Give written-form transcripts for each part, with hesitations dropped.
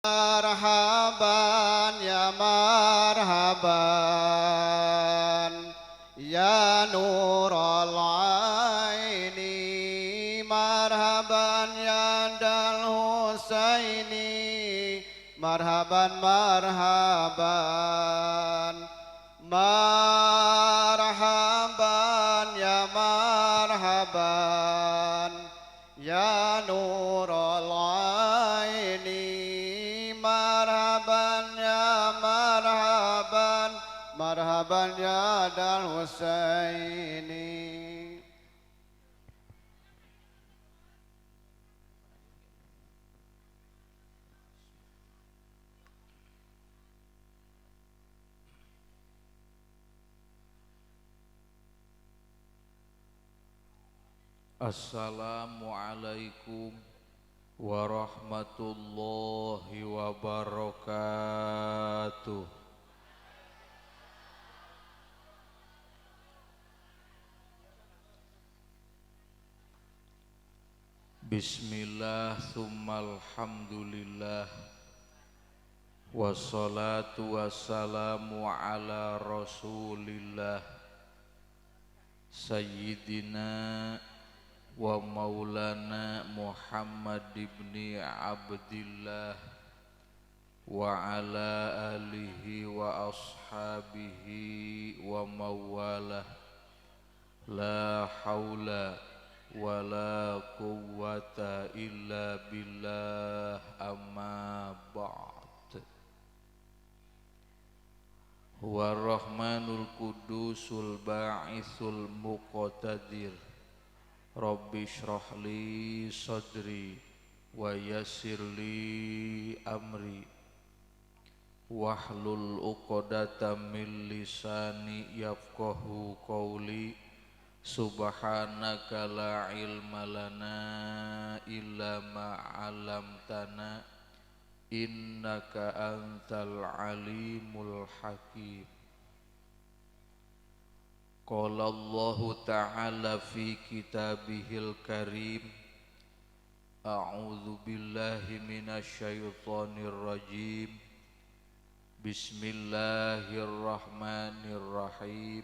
Marhaban ya marhaban ya nurul aini, marhaban ya dal husaini, marhaban marhaban. Marhaban ya marhaban ya nurul aini, marhaban ya marhaban, marhaban ya dal husaini. Assalamualaikum warahmatullahi wabarakatuh. Bismillah tsummal hamdulillah, wassalatu wassalamu ala rasulillah sayyidina wa maulana Muhammad ibni Abdillah wa ala alihi wa ashabihi wa mawalah, la haula wa la quwwata illa billah, amma ba'd. Huwa rahmanul kudusul ba'isul muqtadir, Rabbi shrah li sadri wa yassir li amri wahlul uqdatam min lisani yafqahu qawli. Subhanaka la ilma lana illa ma 'allamtana innaka antal alimul hakim. Qala Allahu ta'ala fi kitabihil karim, a'udzu billahi minasyaitonir rajim, bismillahirrahmanirrahim.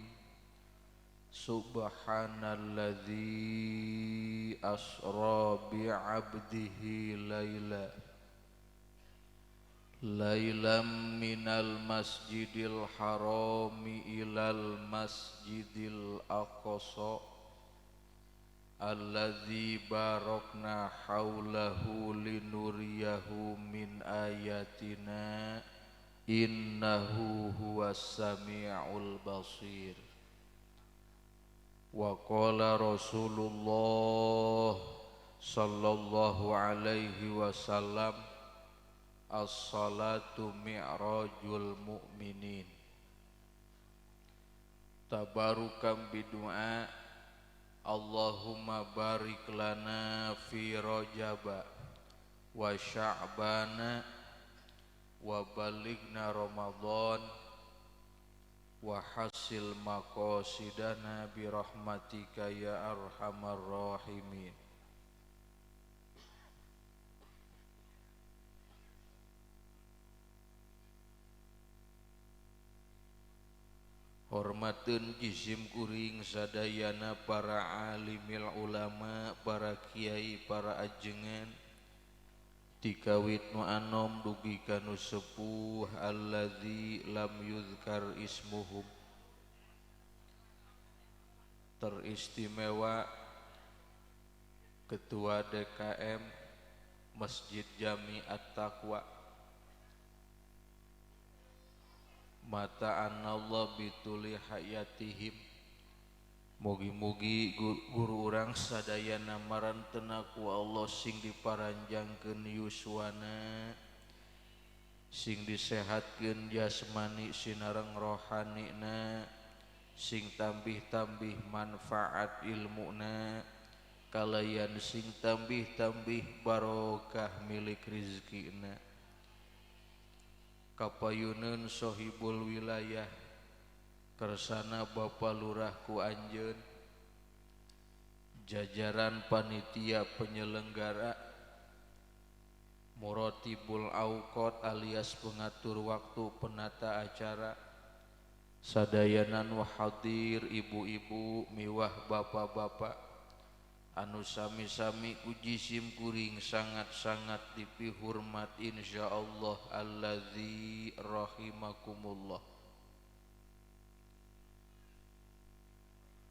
Subhanalladzi asra bi'abdihi laylam minal masjidil harami ilal masjidil aqsa alladzi barakna haulahu linuriyahu min ayatina innahu huwas sami'ul basir. Wa qala Rasulullah sallallahu alaihi wasallam, as-salatu mi'rajul mu'minin. Tabarukam bidu'a, Allahumma barik lana fi rajaba wa sya'bana wa balighna ramadan wa hasil maqasidana bi rahmatika ya arhamar rahimin. Hormateun jisim kuring sadayana para alimil ulama, para kiai, para ajengan, tikawit nu anom dugi kanu sepuh alladzi lam yuzkar ismuhum. Teristimewa Ketua DKM Masjid Jami At-Taqwa, mata anallah bituli hayatihim. Mugi-mugi guru urang sadayana marantena ku Allah sing diparanjangkeun yuswana, sing disehatkeun jasmani sinareng rohanina, sing tambih-tambih manfaat ilmuna, kalayan sing tambih-tambih barokah milik rizkina. Kapayuneun sohibul wilayah, kersana Bapak Lurah ku Anjeun, jajaran panitia penyelenggara, Muratibul Auqat alias pengatur waktu penata acara, sadayanan wahadir ibu-ibu miwah bapak-bapak anu sami-sami ku jisim kuring sangat-sangat dipihormat insyaallah allazi rahimakumullah.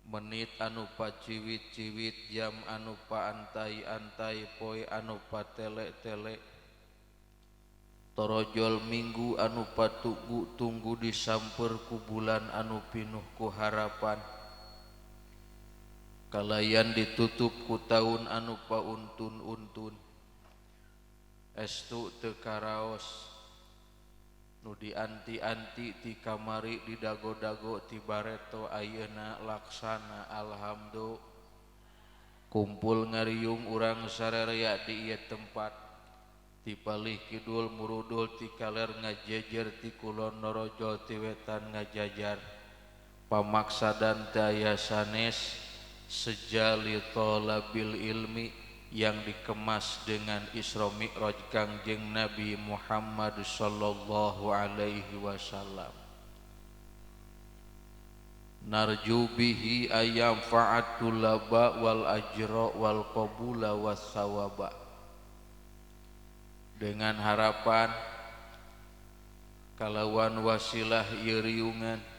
Menit anu paciwit-ciwit, jam anu paantai-antai, poe anu patele-tele, torojol minggu anu patunggu disamper ku bulan anu pinuh ku harapan, kalayan ditutup ku taun anu pauntun-untun, estu teu karaos nu dianti-anti ti kamari didago-dago ti bareto ayeuna laksana alhamdulillah. Kumpul ngariung urang sarerea di ieu tempat, ti palih kidul murudul ti kaler ngajejer, ti kulon norojol ti wetan ngajajar, pamaksadan teu aya sanes sejali thalabil ilmi yang dikemas dengan Isra Mi'raj Kangjeng Nabi Muhammad sallallahu alaihi wasallam. Narju bihi ayam fa'atul laba wal ajra wal qabula was sawaba. Dengan harapan kalawan wasilah ieu riungan,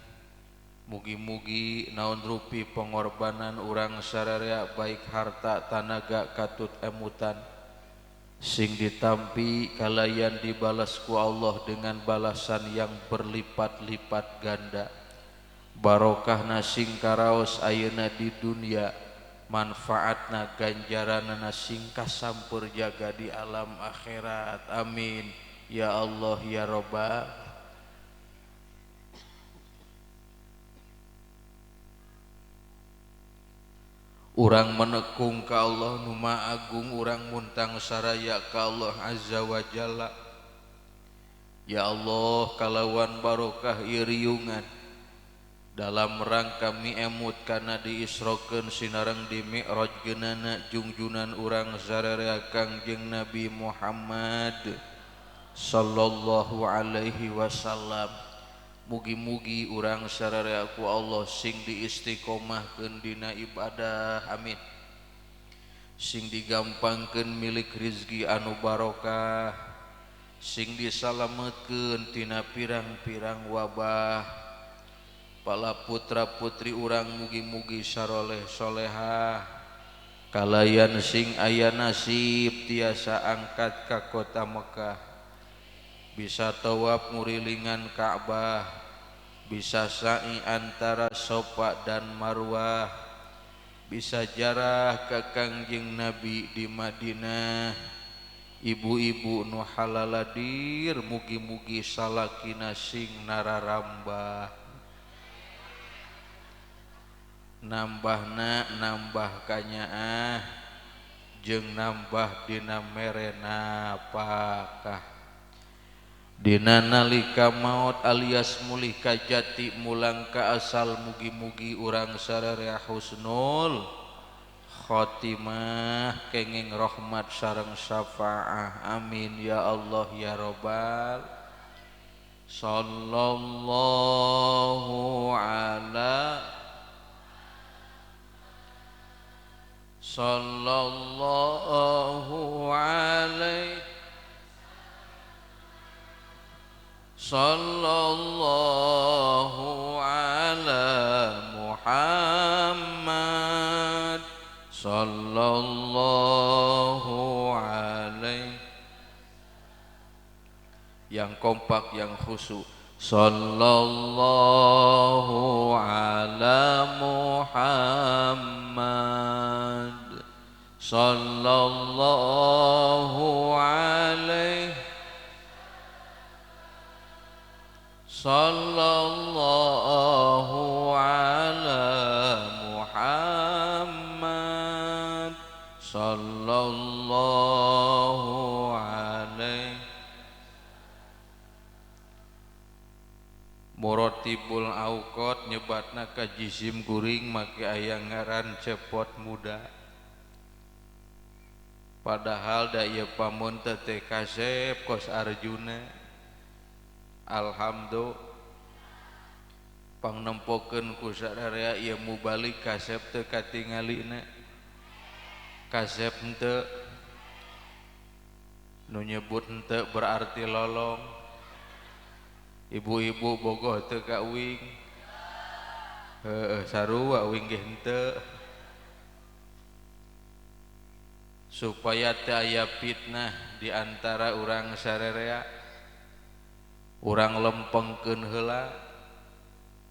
mugi-mugi naon rupi pengorbanan urang sararea baik harta tanaga katut emutan sing ditampi kalayan dibalas ku Allah dengan balasan yang berlipat-lipat ganda. Barokahna sing karaos ayeuna di dunia, manfaatna ganjaranna sing kasampeur jaga di alam akhirat. Amin ya Allah ya Rabbal. Urang menekung ka Allah nu Maha Agung, urang muntang saraya ka Allah azza wa jalla. Ya Allah, kalawan barokah ieu riungan dalam rangka miemut kana diisrokeun sinareng di mi'raj geunana jungjunan urang sararea Kangjeng Nabi Muhammad sallallahu alaihi wasallam. Mugi-mugi urang sararea ku Allah sing diistiqomahkeun dina ibadah, amin. Sing digampangkeun milik rizki anu barokah, sing disalametkeun tina pirang-pirang wabah. Pala putra putri urang mugi-mugi saroleh solehah, kalayan sing aya nasib tiasa angkat ka kota Mekah, bisa tawaf ngurilingan Ka'bah, bisa sa'i antara Safa dan Marwah, bisa jarah ke Kangjeng Nabi di Madinah. Ibu-ibu nu halaladir mugi-mugi salakina sing nararambah, nambahna nambah kanyaah jeung nambah dina merena pakah. Dina nalika maut alias mulih ka jati mulang ka asal, mugi-mugi urang sararea husnul khotimah kenging rahmat sareng syafaah, amin ya Allah ya Rabbal. Sallallahu ala sallallahu alaihi sallallahu ala Muhammad sallallahu alaihi. Yang kompak, yang khusyuk. Sallallahu ala Muhammad sallallahu alaihi sallallahu ala Muhammad sallallahu alaihi. Muratibul Auqat nyebatna ka jisim kuring make aya ngaran cepot muda. padahal da ieu pamun teh kasep kos Arjuna. Alhamdulillah pangnempokeun ku sadaya ieu mubalik kasep teu katingalina. Kasep henteu nu nyebut henteu berarti lolong. Ibu-ibu bogoh teu ka uing. Sarua uing ge henteu. Supaya teu aya fitnah di antara urang sarerea, urang lempengkeun heula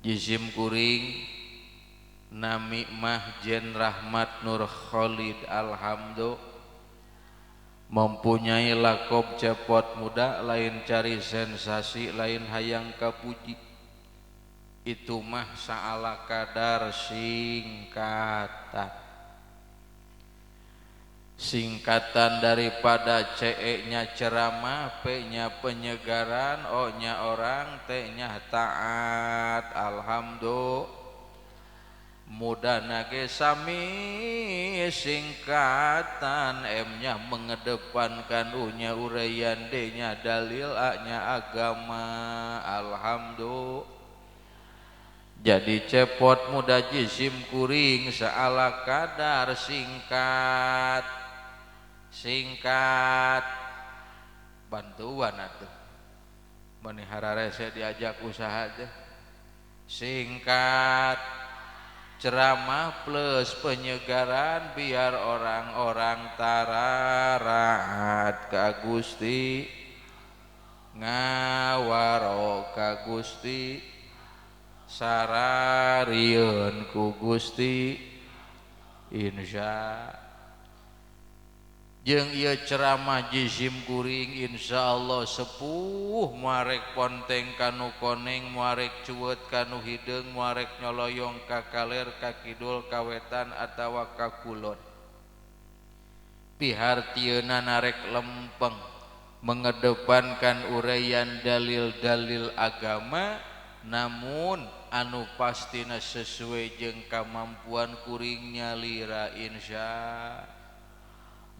jisim kuring nami mah Jen Rahmat Nur Khalid. Alhamdulillah mempunyai lakob cepot muda, lain cari sensasi, lain hayang kapuji. Itu mah saala kadar singkatan daripada CE-nya ceramah, P-nya penyegaran, O-nya orang, T-nya taat. Alhamdulillah mudana ge sami singkatan, M-nya mengedepankan, U-nya uraian, D-nya dalil, A-nya agama. Alhamdulillah jadi cepot muda jisim kuring saala kadar singkat bantuan atuh mani hararese diajak usaha teh singkat ceramah plus penyegaran biar orang-orang tararaat ka Gusti ngawaro ka Gusti sararieun ku Gusti insya. Jeung ieu ceramah jisim kuring insyaallah sepuh muarek ponteng kanu koneng, muarek cueut kanu hideung, muarek nyoloyong ka kaler, ka kidul, ka wetan atawa ka kulon. Pihartieuna narek lempeng mengedepankan uraian dalil-dalil agama, namun anu pastina sesuai jeung kamampuan kuring nyalira insya.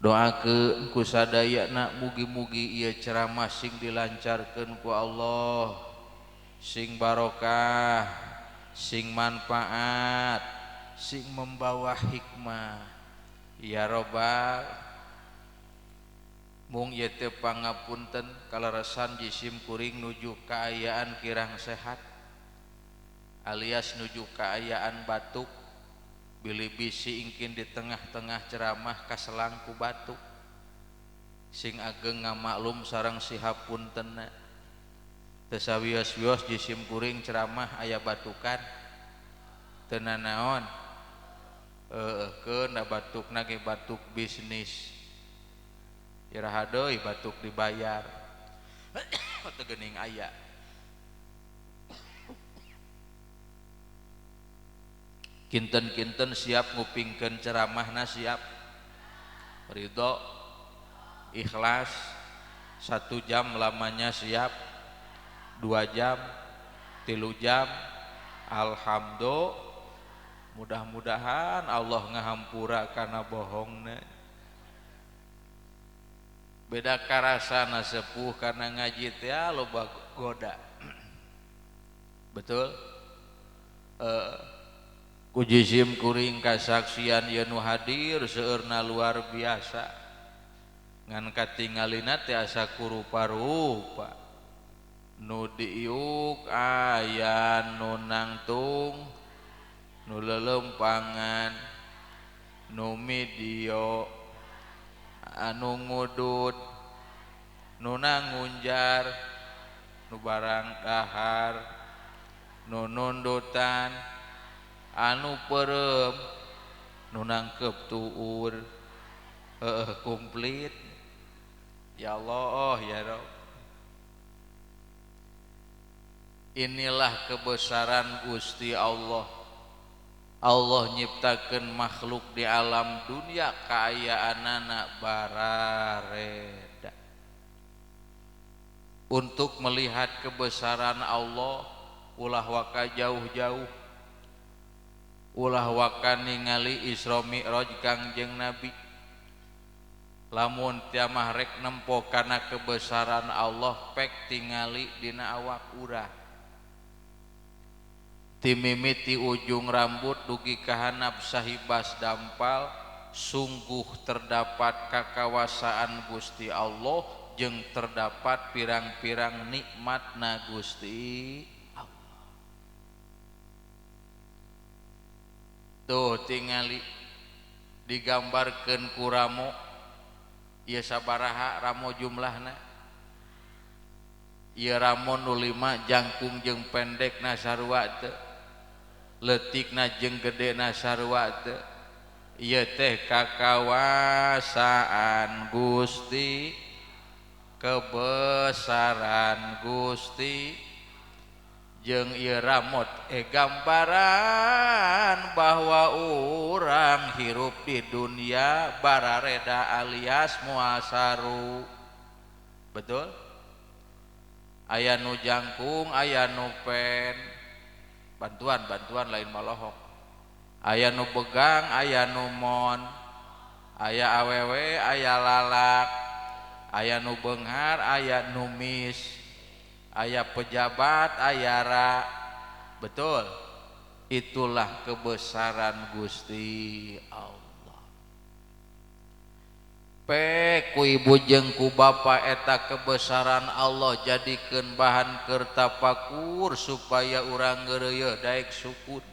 Doakeun ku sadayana mugi-mugi ieu ceramah sing dilancarkeun ku Allah, sing barokah, sing manfaat, sing membawa hikmah ya robbal. Mung ieu teu pangapunten kaleresan jisim kuring nuju kaayaan kirang sehat alias nuju kaayaan batuk. Bilih bisi ingkin di tengah-tengah ceramah kaselang ku batuk sing ageng ngamaklum sareng sihapuntenna. Teu sawios-wios jisim kuring ceramah aya batukan teu nanaon. Keun da batukna ge batuk bisnis. Iraha deui batuk dibayar. Teu geuning aya. Kinten-kinten siap ngupingkeun ceramahna, siap ridho ikhlas 1 jam lamanya, siap 2 jam 3 jam. Alhamdulillah mudah-mudahan Allah ngahampura kana bohongna. Beda karasana sepuh karena ngaji teh loba goda. Betul? Ku jisim kuring kasaksian ieu nu hadir seueurna luar biasa. Ngan katingalina teh asa kurupa-rupa. Nu diiuk aya nu nangtung, nu lelempangan, nu midio, anu ngudud, nu nangunjar, nu barang dahar, nu nundutan, anu perem, nu nangkep tuur. Komplit. Ya Allah ya Rabb. Inilah kebesaran Gusti Allah. Allah nyiptakeun makhluk di alam dunia kaayaanana barareda. Untuk melihat kebesaran Allah ulah waka jauh-jauh, ulah waka ningali Isra Mi'raj Kangjeng Nabi. lamun tiamah rek nempo kana kebesaran Allah pek tingali dina awak urang ti mimiti ujung rambut dugi kahanap sahibas dampal sungguh terdapat kakawasaan Gusti Allah jeung terdapat pirang-pirang nikmatna Gusti Allah. Tuh tingali digambarkeun ku ramo ieu sabaraha ramo jumlahna ieu ramo nu 5 jangkung jeung pendekna sarua teu leutikna jeung gedena sarua teu ieu teh kakawasaan Gusti kebesaran Gusti jeung ieu ramot gambaran bahwa urang hirup di dunia barareda alias muasaru betul aya nu jangkung aya nu pen bantuan lain malohok aya nu begang aya nu mon aya awewe aya lalak aya nu beunghar aya nu mis aya pejabat ayara betul itulah kebesaran Gusti Allah pe ku ibu jeung ku bapa eta kebesaran Allah jadikeun bahan keur tapakur supaya urang ngeureuyeuh daek syukur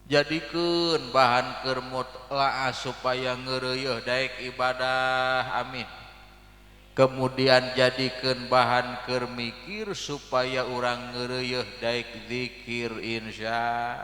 jadikeun bahan keur mutlaah supaya ngeureuyeuh daek ibadah amin kemudian jadikeun bahan keur mikir supaya urang ngeureuyeuh daek zikir insya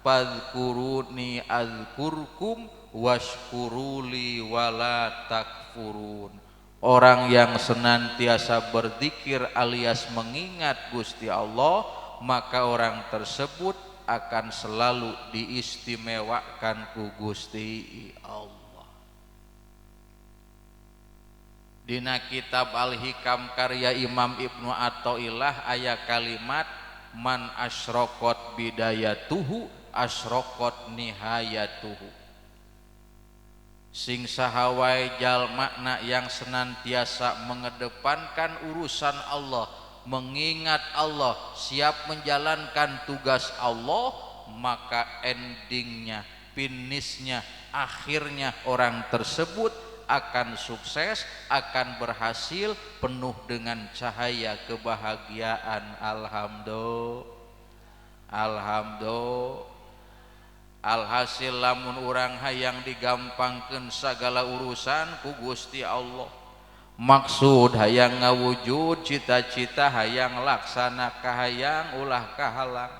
fadhkuruni azkurkum washkuruli wala takfurun. Orang yang senantiasa berzikir alias mengingat Gusti Allah, maka orang tersebut akan selalu diistimewakan ku Gusti Allah. Dina kitab Al-Hikam karya Imam Ibnu Athaillah aya kalimat man asyraqat bidayatuhu asyraqat nihayatuhu. Sing sahawai jalmana yang senantiasa mengedepankan urusan Allah, mengingat Allah, siap menjalankan tugas Allah, maka endingnya, finishnya, akhirnya orang tersebut akan sukses, akan berhasil, penuh dengan cahaya kebahagiaan. Alhamdulillah. Alhasil lamun urang hayang digampangkeun sagala urusan ku Gusti Allah, maksud hayang ngawujud cita-cita, hayang laksana kahayang ulah kahalang,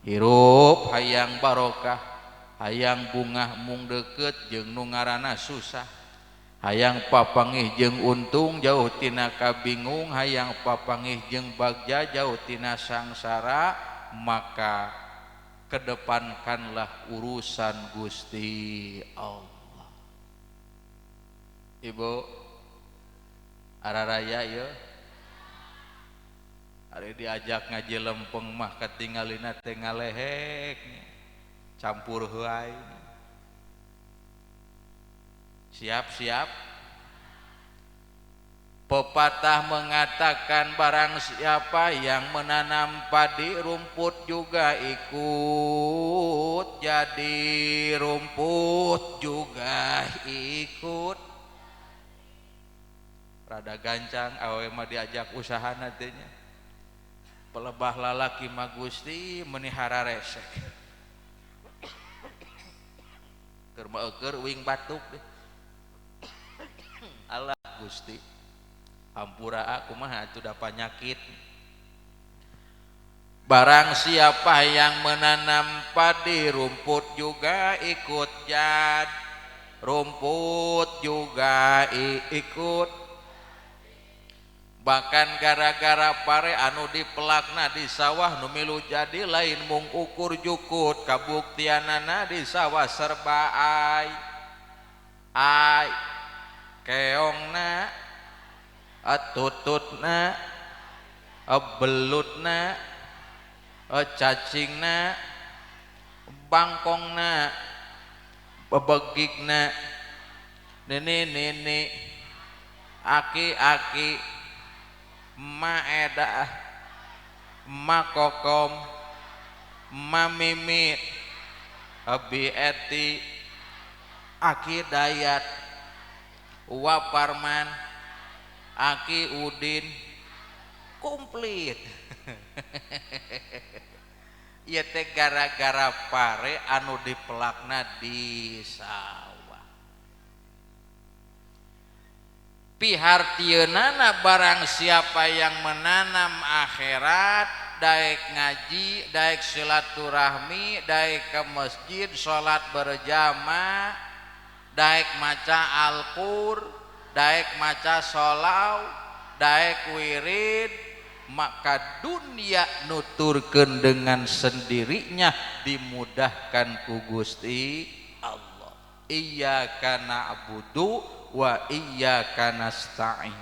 hirup hayang barokah, hayang bungah mung deukeut jeung nu ngaranna susah, hayang papangih jeung untung jauh tina kabingung, hayang papangih jeung bagja jauh tina sangsara, maka kedepankanlah urusan Gusti Allah. Ibu araraya ya hari diajak ngaji lempeng mah katingalina teh ngalehek campur heuai. Siap-siap. Pepatah mengatakan barang siapa yang menanam padi rumput juga ikut jadi, rumput juga ikut. Rada gancang awewe mah diajak usaha nantinya. Pelebah lalaki mah Gusti menihara resek. Keur meukeur uing batuk deh. Allah Gusti ampura aku mah itu da penyakit. Barang siapa yang menanam padi rumput juga ikut jad, rumput juga ikut. Bahkan gara-gara pare anu dipelakna di sawah nu milu jadi lain mung ukur jukut, kabuktianana di sawah serba ai keongna, tututna, belutna, cacingna, bangkongna, babagigna nene aki maedah makokom mamimit abi eti aki dayat waparman aki udin komplit. Ieu teh gara-gara pare anu dipelakna di sawah. Pihartieunana barang siapa yang menanam akhirat, daek ngaji, daek silaturahmi, daek ke masjid, sholat berjamaah, daek maca Al-Qur, daek maca sholawat, daek wirid, maka dunia nuturkeun dengan sendirinya dimudahkan ku Gusti Allah. Iyyaka na'budu wa iyyaka nasta'in.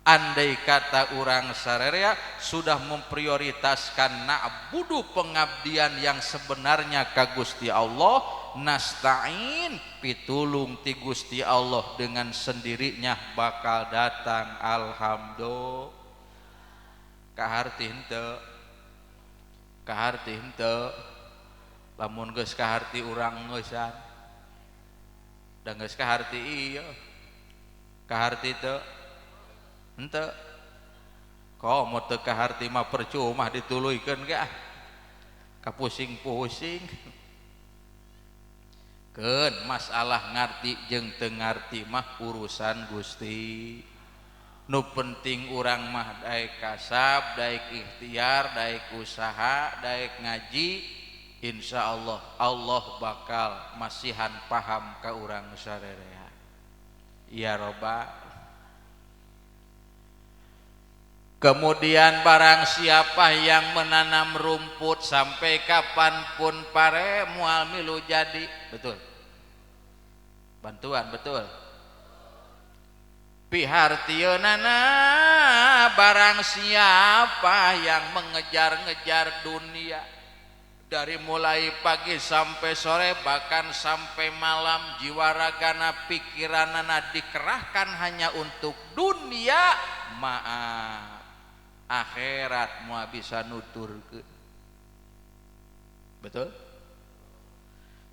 Andai kata urang sarerea sudah memprioritaskan na'budu pengabdian yang sebenarnya ka Gusti Allah, nasta'in pitulung ti Gusti Allah dengan sendirinya bakal datang. Alhamdulillah. Kaharti henteu lamun geus kaharti urang ngeusan da geus kaharti ieu kaharti teu henteu komo teu kaharti mah percuma dituluykeun ge kapusing-pusing keun masalah ngarti jeung teu ngarti mah urusan Gusti. Nu penting urang mah daek kasab, daek ikhtiar, daek usaha, daek ngaji, insya Allah Allah bakal masihan paham ka urang sarerea. Ya Robbal. Kemudian barang siapa yang menanam rumput sampai kapanpun pare moal milu jadi, betul. Bantuan betul. Pihartieunana barang siapa yang mengejar-ngejar dunia dari mulai pagi sampai sore bahkan sampai malam, jiwa ragana pikiranana dikerahkan hanya untuk dunia, maaf akhirat moal bisa nuturkeun. Betul?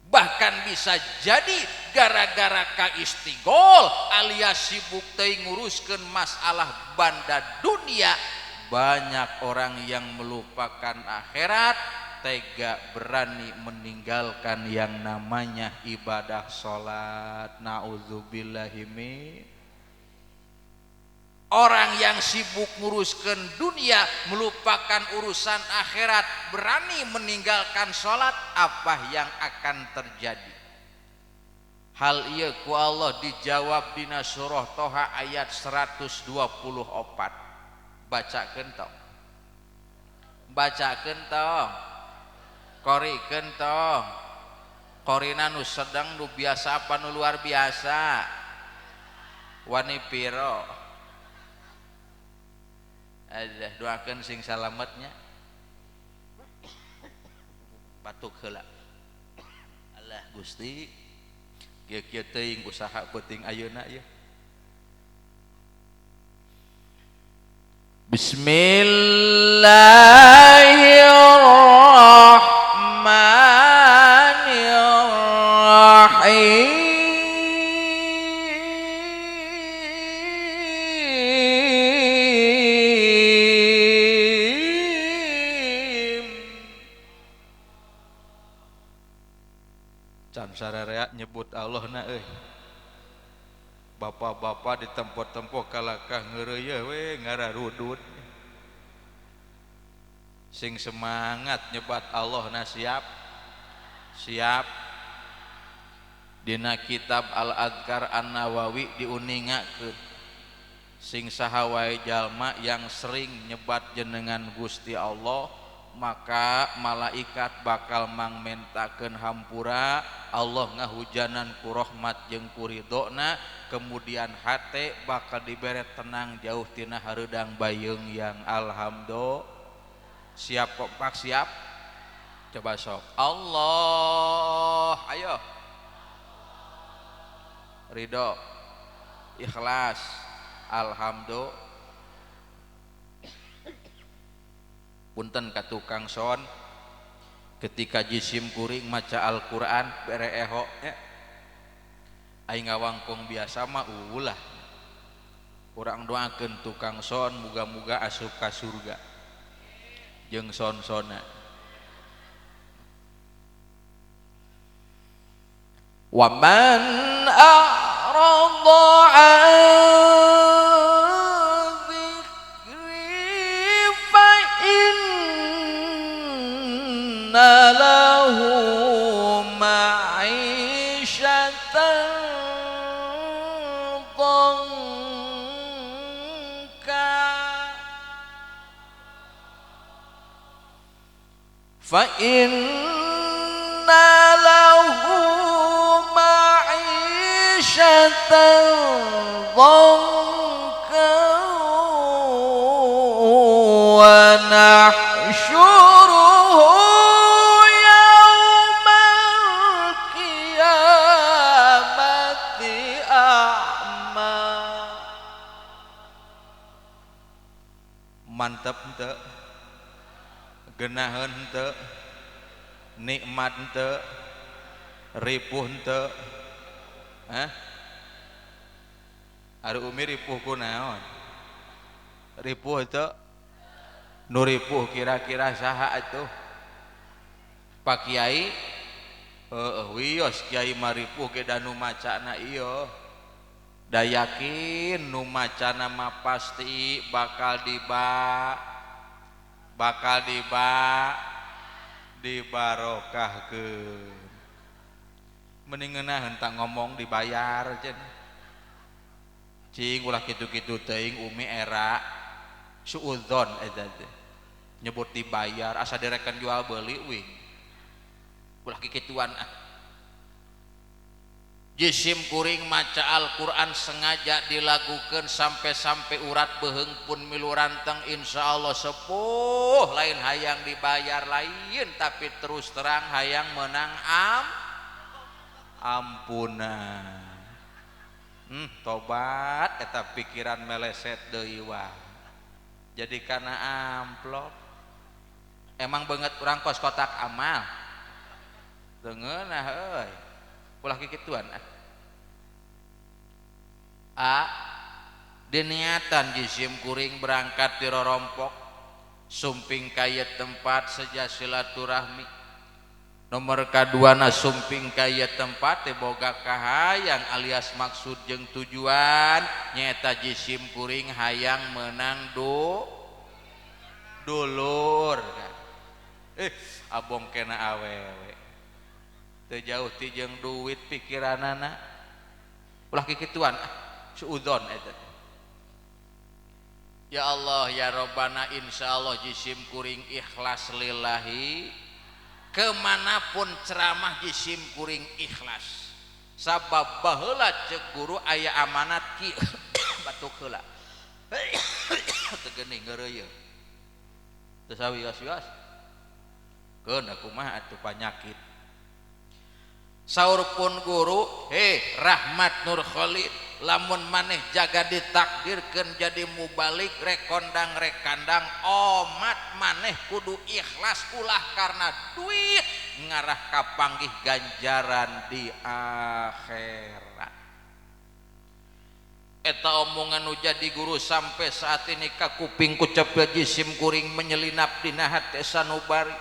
Bahkan bisa jadi gara-gara ka istigol alias sibuk teuing nguruskeun masalah banda dunia, banyak orang yang melupakan akhirat, tega berani meninggalkan yang namanya ibadah salat. Nauzubillahi min. Orang yang sibuk nguruskeun dunia melupakan urusan akhirat, berani meninggalkan sholat, apa yang akan terjadi? Hal ieu ku Allah dijawab dina surah Toha ayat 124. Bacakeun tong. Bacakeun tong. Qorikeun tong. Qorina nu sedang, nu biasa apa nu luar biasa? Wani piro? Adah doakeun sing salametnya. Batuk heula. Allah Gusti, kieu teuing usaha penting ayeuna ieu. Bismillahirrahmanirrahim. Sararea nyebut Allah na bapak-bapak di tempat-tempat kalakah ngeureuy we ngararudud sing semangat nyebat Allah na siap dina kitab Al-Adhkar An-Nawawi diuningakeun sing saha wae jalma yang sering nyebat jenengan Gusti Allah maka malaikat bakal mangmentakeun hampura, Allah ngahujanan ku rahmat jeung ku ridona, kemudian hate bakal dibere tenang jauh tina hareudang bayeung yang alhamdulillah. Siap kompak siap? Coba sok. Allah, ayo. ridho ikhlas alhamdulillah. Punten ka tukang son ketika jisim kuring maca Al-Quran bere eho aing ngawangkong biasa mah ulah urang doakeun tukang son muga-muga asup ka surga jeung son-sona. Wa man a'rada an dzikri fa inna lahu ma'isyatan dhanka fa inna lahu ma'isyatan dhanka wa nahsyuruhu yaumal qiyamati a'ma. Mantep henteu geunaheun henteu nikmat henteu ripuh henteu Ari umi ripuh kunaon ripuh henteu nu ripuh kira-kira saha atuh Pak Kiai wios Kiai maripuh ke danu macana ieu da yakin nu macana mah pasti bakal dibarokahkeun. Mending ngeunaheun tang ngomong dibayar cenah. Cing ulah kitu-kitu teuing umi era suudzon eta teh. Nyebut dibayar asa direkan jual beuli wing. Ulah kikituan Jisim kuring maca Al-Quran sengaja dilakukan sampai urat beheung pun milu ranteng insyaallah sepuh lain hayang dibayar lain tapi terus terang hayang menang ampunan. Tobat eta pikiran meleset deui wah. Jadi karena amplop emang banget urang kos kotak amal deungeunah euy ulah kikituan diniatan jisim kuring berangkat di rorompok sumping kaya tempat seja silaturahmi nomor kaduana sumping kaya tempat boga kahayang alias maksud jeung tujuan nyata jisim kuring hayang menang dulur kan abong kena awewe teu jauh ti jeung duit pikiranana ulah kikituan suudzon eta. Ya Allah ya Rabbana insyaallah jisim kuring ikhlas lillahi kemanapun ceramah jisim kuring ikhlas sabab baheula ceuk guru aya amanat ki batuk heula teu geuning ngeureuyeuh teu sawios-wios keun kumaha atuh panyakit. Saur pun guru Rahmat Nur Khalid lamun maneh jaga ditakdirkeun jadi mubalik rekondang rekandang omat maneh kudu ikhlas ulah karena duit ngarah ka panggih ganjaran di akhirat. Eta omongan nu jadi guru sampai saat ini ka kuping kucepil jisim kuring menyelinap dina hate sanubari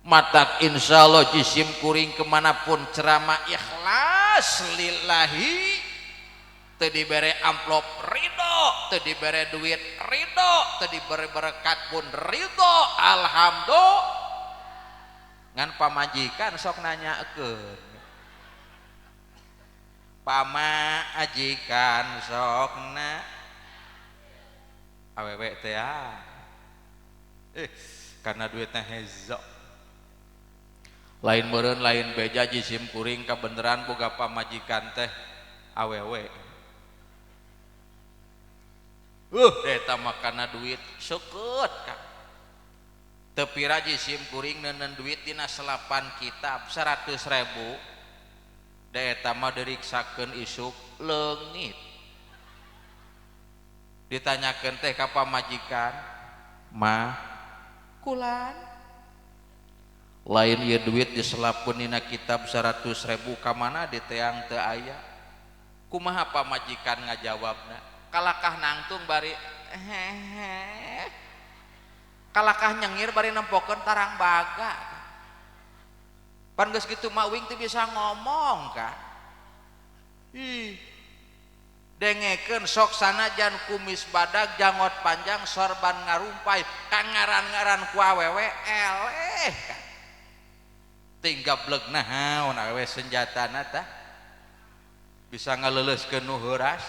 matak insyaallah jisim kuring kemanapun ceramah ikhlas lillahi teu dibere amplop ridho teu dibere duit ridho teu dibere berkat pun ridho alhamdulillah ngan pamajikan sok nanyakeun pamajikan sokna awewe teh karena duitnya hezo lain meureun lain beja jisim kuring kabeneran boga pamajikan teh awewe eta mah kana duit seukeut ka teu pira jisim kuring neuneun duit dina selapan kitab 100.000 da eta mah diriksakeun isuk leungit ditanyakeun teh ka pamajikan mah kulan lain ieu duit diselapkeun dina kitab 100.000 ka mana di teang teu aya kumaha pamajikan ngajawabna kalakah nangtung bari kalakah nyengir bari nempokeun tarang baga pan geus kitu mah uing teu bisa ngomong kan ih dengekeun sok sanajan kumis badag jangot panjang sorban ngarumpay kangaran-ngaran ku awewe eleh kan tinggablek naon awewe senjatana tah bisa ngaleuleskeun nu heuras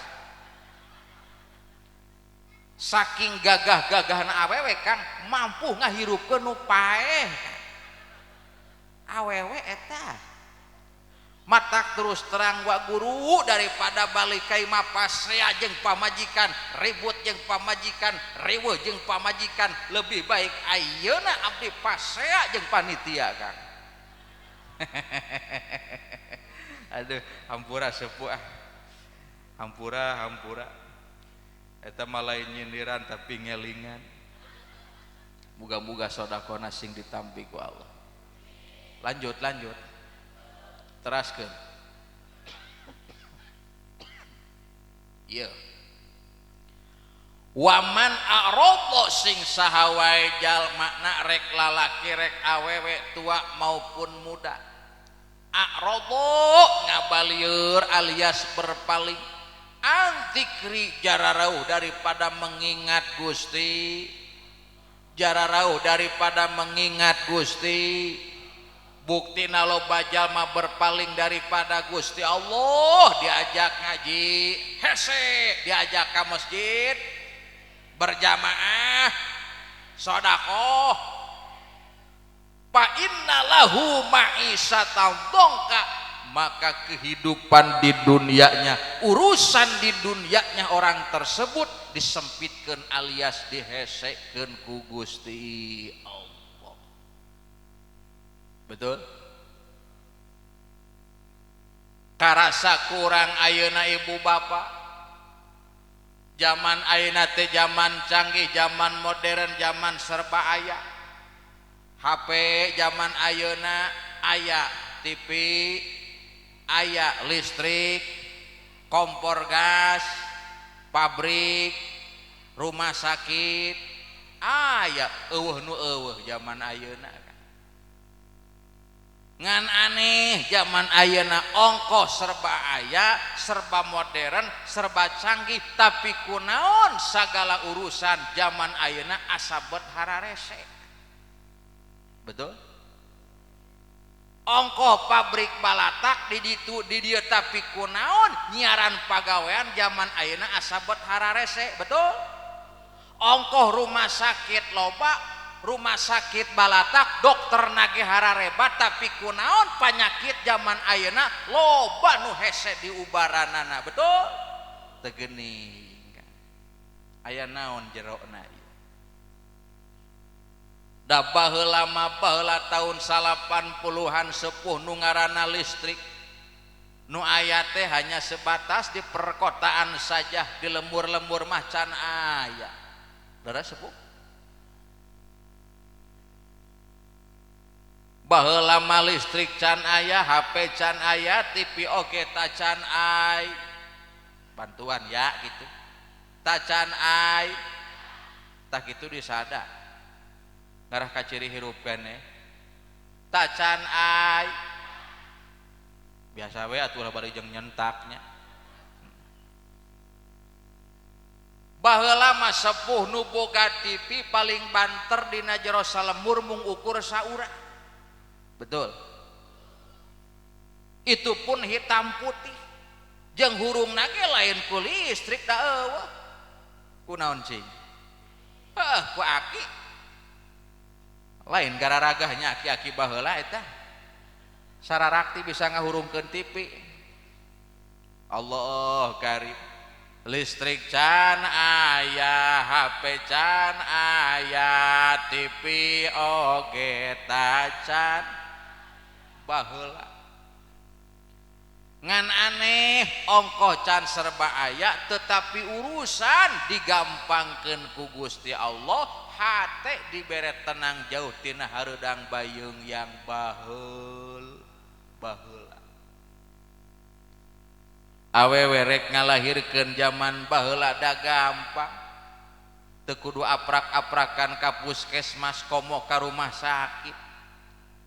saking gagah-gagahna awewe Kang mampu ngahirupkeun nu paeh awewe eta matak terus terang wa guru daripada balik ka imah pasrea jeung pamajikan ribut jeung pamajikan riweuh jeung pamajikan lebih baik ayeuna abdi pasrea jeung panitia Kang aduh hampura sepuh hampura eta mah lain nyindiran tapi ngelingan muga-muga sodakona sing ditampi ku Allah lanjut teraskeun ieu waman a'rada sing saha wae jalmana rek lalaki rek awewe tua maupun muda a'rada ngabalieur alias berpaling antikri jararauh daripada mengingat Gusti jararauh daripada mengingat Gusti buktina loba jalma berpaling daripada Gusti Allah diajak ngaji hese diajak ke masjid berjamaah sedekah fa innalahu ma'isatan dongka maka kehidupan di dunianya urusan di dunianya orang tersebut disempitkeun alias dihesekeun ku Gusti Allah betul karasa kurang ayeuna ibu bapak zaman ayeuna teh zaman canggih zaman modern zaman serba aya HP zaman ayeuna aya TV aya listrik kompor gas pabrik rumah sakit aya eueuh nu eueuh zaman ayeuna ngan aneh zaman ayeuna ongkos serba aya serba modern serba canggih tapi kunaon sagala urusan zaman ayeuna asabet hararese betul ongko pabrik balatak di dieu tapi kunaon nyiaran pagawean zaman ayeuna asabet hararese betul ongko rumah sakit loba rumah sakit balatak dokter nage hararebat tapi kunaon penyakit zaman ayeuna loba nu hese di ubaranana betul teu geuning aya naon jerona da baheula mah baheula taun 80-an sepuh nu ngaranna listrik nu aya teh hanya sebatas di perkotaan saja di lembur-lembur mah can aya dara sepuh baheula mah listrik can aya HP can aya TV oge ta can aya bantuan ya gitu ta can aya tah kitu disada ngarah ka ciri hirup keneh ta can aya biasa we atuh bari jeung nyentaknya baheula mah sepuh nu boga TV paling banter dina jero salembur mung ukur saurang betul itu pun hitam putih jeung hurung nage lain ku listrik da eueuh kunaon cing ku aki lain gararagahnya aki-aki baheula eta sararakti bisa ngahurungkeun TV Allah karim listrik can aya HP can aya TV oge ta can baheula ngan aneh ongkoh can serba aya tetapi urusan digampangkeun ku Gusti Allah hate dibere tenang jauh tina hareudang bayeung yang baheula awewe rek ngalahirkeun zaman baheula da gampang teu kudu aprak-aprakan ka puskesmas komo ka rumah sakit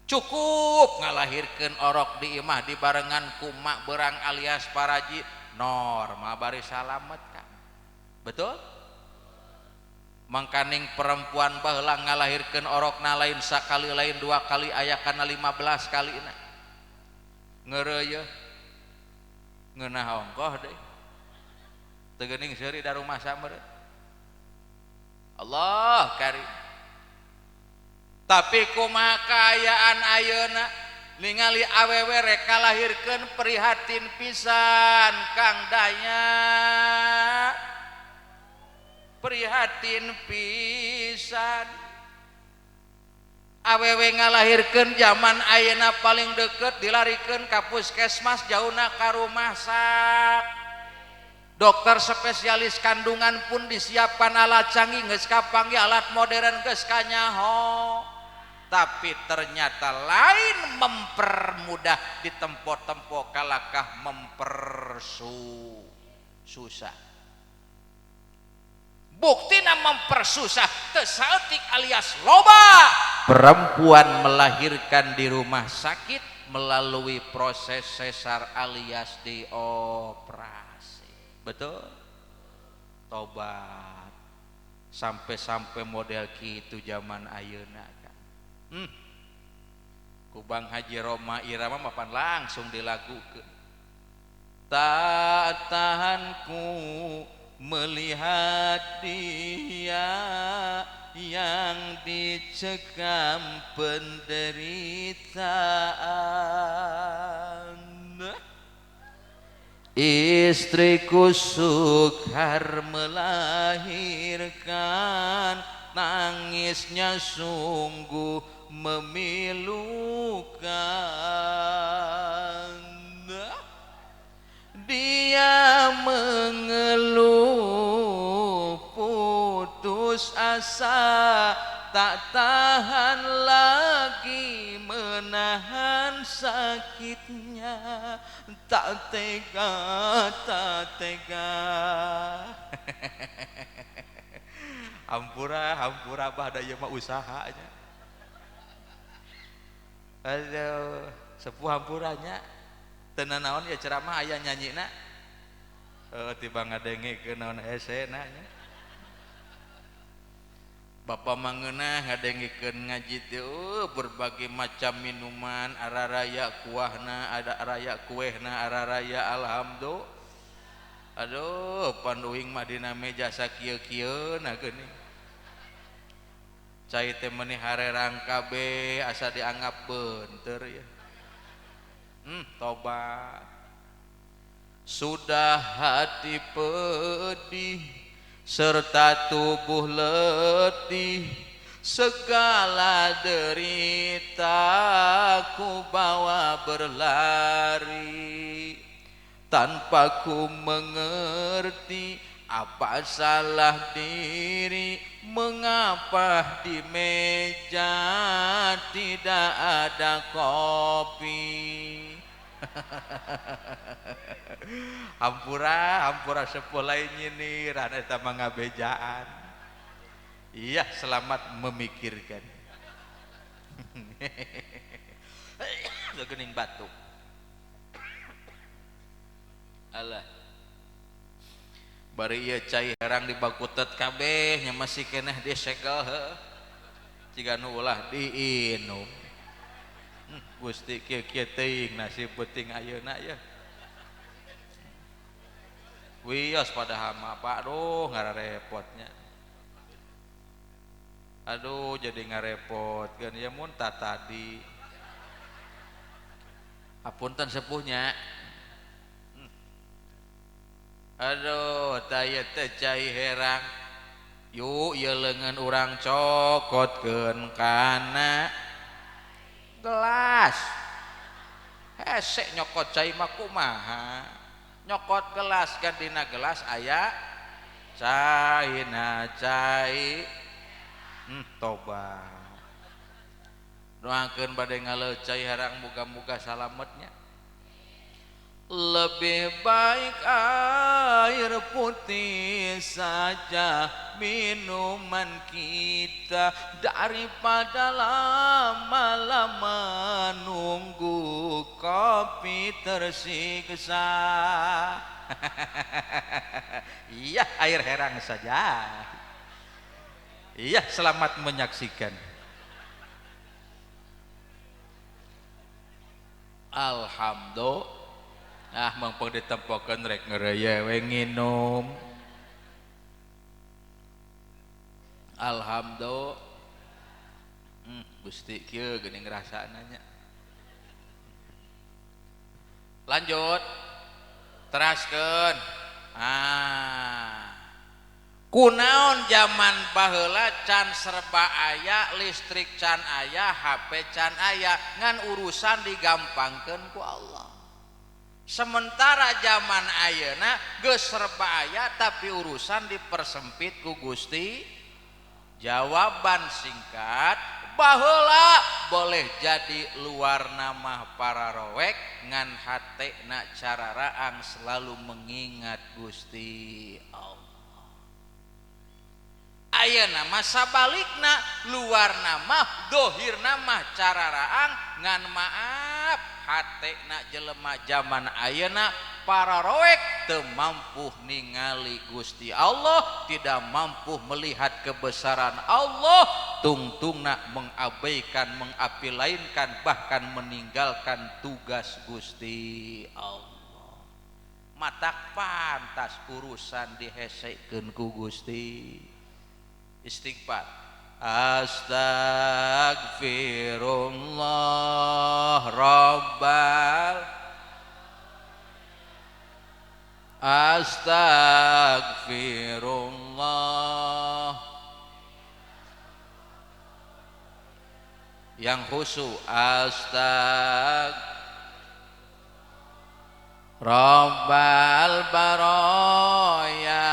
cukup ngalahirkeun orok di imah dibarengan ku mak berang alias paraji normal bari salamet kan betul mangkaning perempuan baheula ngalahirkeun orokna lain sakali lain dua kali aya kana 15 kalina ngeureuyeuh ngeunah ongkoh deui teu geuning seuri da rumah sameureun Allah karim tapi kumaha kaayaan ayeuna ningali awewe rek kalahirkeun prihatin pisan Kang Daya prihatin pisan awewe ngalahirkeun zaman ayeuna paling deket dilarikeun ka puskesmas jauhna ka rumah sakit dokter spesialis kandungan pun disiapkan alat canggih geus kapanggih alat modern geus kanyaho tapi ternyata lain mempermudah di tempo-tempo kalakah mempersusah buktina mempersusah teu saeutik alias loba perempuan melahirkan di rumah sakit melalui proses sesar alias dioperasi betul tobat sampai model kitu zaman ayeuna kan ku Bang Haji Roma Irama mapan langsung dilagukeun tak tahanku melihat dia yang dicekam penderitaan istriku sukar melahirkan nangisnya sungguh memilukan dia mengeluh putus asa tak tahan lagi menahan sakitnya tak tega hampura badaya mah usahanya aduh sepuh hampuranya tenan naon ya ceramah aya nyanyina tiba ngadengekeun naon esena nya Bapak mangeunah ngadengikeun ngaji teh berbagai macam minuman araraya kuahna ada araya kuehna araraya alhamdulillah aduh panduing mah dina meja sakieu-kieu na geuning cai teh meuni harerang kabeh asa dianggap beunteur ya tobat sudah hati pedih serta tubuh letih segala derita ku bawa berlari tanpa ku mengerti apa salah diri mengapa di meja tidak ada kopi hampura sepuh lain nyiniran eta mah ngabejaan iya selamat memikirkan geuning batuk alah bari ieu cai herang dibakutet kabeh nya masih keneh disegel heuh jiga nu ulah diinum Gusti kieu-kieu teuing nasib penting ayeuna ya wios pada hama Pak aduh ngarepotnya aduh jadi ngarepotkeun ya mun tadi apunten sepuhnya aduh taya teh cai herang yuk ieu leungeun urang cokotkeun kana gelas hese nyokot cai mah kumaha nyokot gelas kan dina gelas aya caina cai tobat doakeun bade ngalecai harang muga-muga salametnya. Lebih baik air putih saja minuman kita daripada lama-lama nunggu kopi tersiksa. Iya, air herang saja. Iya, selamat menyaksikan. Alhamdulillah. Mangpang ditempokeun rek ngeureuy we nginum. Alhamdulillah. Gusti kieu geuning rasana nya. Lanjut. Teraskeun. Kunaon zaman baheula can serba aya, listrik can aya, HP can aya, ngan urusan digampangkeun ku Allah. Sementara zaman ayeuna geus serba aya tapi urusan dipersempit ku Gusti. Jawaban singkat, baheula boleh jadi luar nama para rowek ngan hatena cararaang selalu mengingat Gusti Allah. Ayeuna mah sabalikna luar nama dohir nama cararaang ngan maaf hatena jelema zaman ayeuna para roek teu mampu ningali Gusti Allah, tidak mampu melihat kebesaran Allah, tungtungna mengabaikan, mengapilainkan, bahkan meninggalkan tugas Gusti Allah. Matak pantas urusan dihesekeun ku Gusti. Istighfar. Astagfirullah Rabbal Astagfirullah. Yang khusyuk Rabbal baraya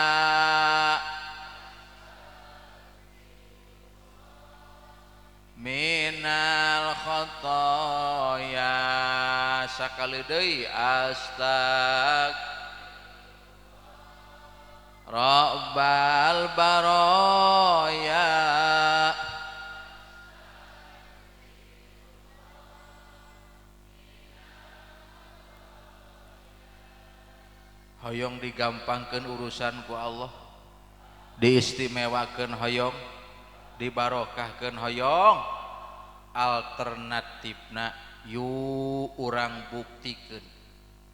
minal khotoya. Sakali deui Rabbal baraya hoyong digampangkeun urusan ku Allah, diistimewakeun hoyong, dibarokahkeun hoyong. Alternatifna yu urang buktikeun,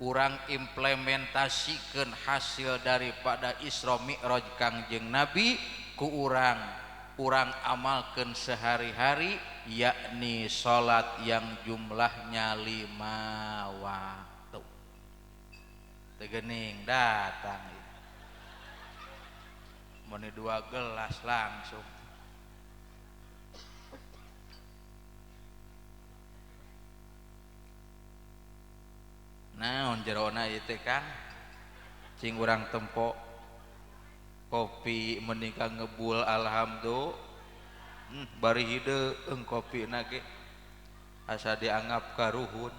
urang implementasikeun hasil daripada Isra Mi'raj Kangjeng Nabi ku urang amalkeun sehari-hari, yakni salat yang jumlahnya 5 waktu. Tegening datang meni 2 gelas langsung. Naon jerona ieu teh Kang? Cing urang tempo kopi menika ngebul alhamdulillah. Bari hideung kopina ge asa dianggap karuhun.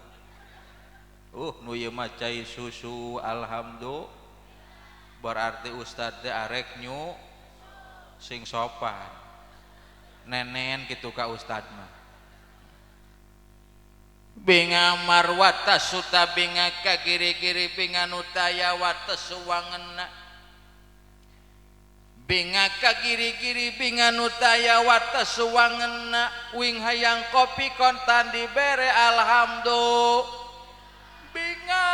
Nu ieu mah cai susu alhamdulillah. Berarti ustad teh arek nyu sing sopan. Nenen kitu ka ustad mah. Binga marwata suta binga kagiri-giri binga nutaya wata suwangenna. Binga kagiri-giri binga nutaya wata suwangenna. Wing hayang kopi kontan dibere alhamdulillah. Binga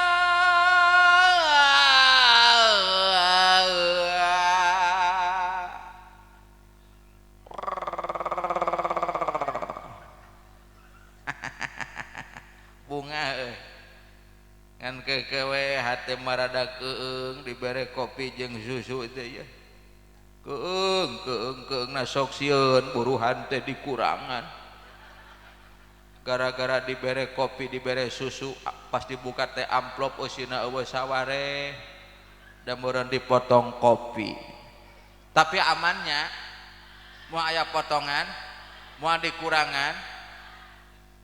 bunga ngan kekewe hate marada keung dibere kopi jeung susu teh ya. Keung na sok sieun buruhan teh dikurangan. gara-gara dibere kopi dibere susu pas dibuka teh amplop usina eueuh saware dan meureun dipotong kopi tapi amannya mau aya potongan mau dikurangan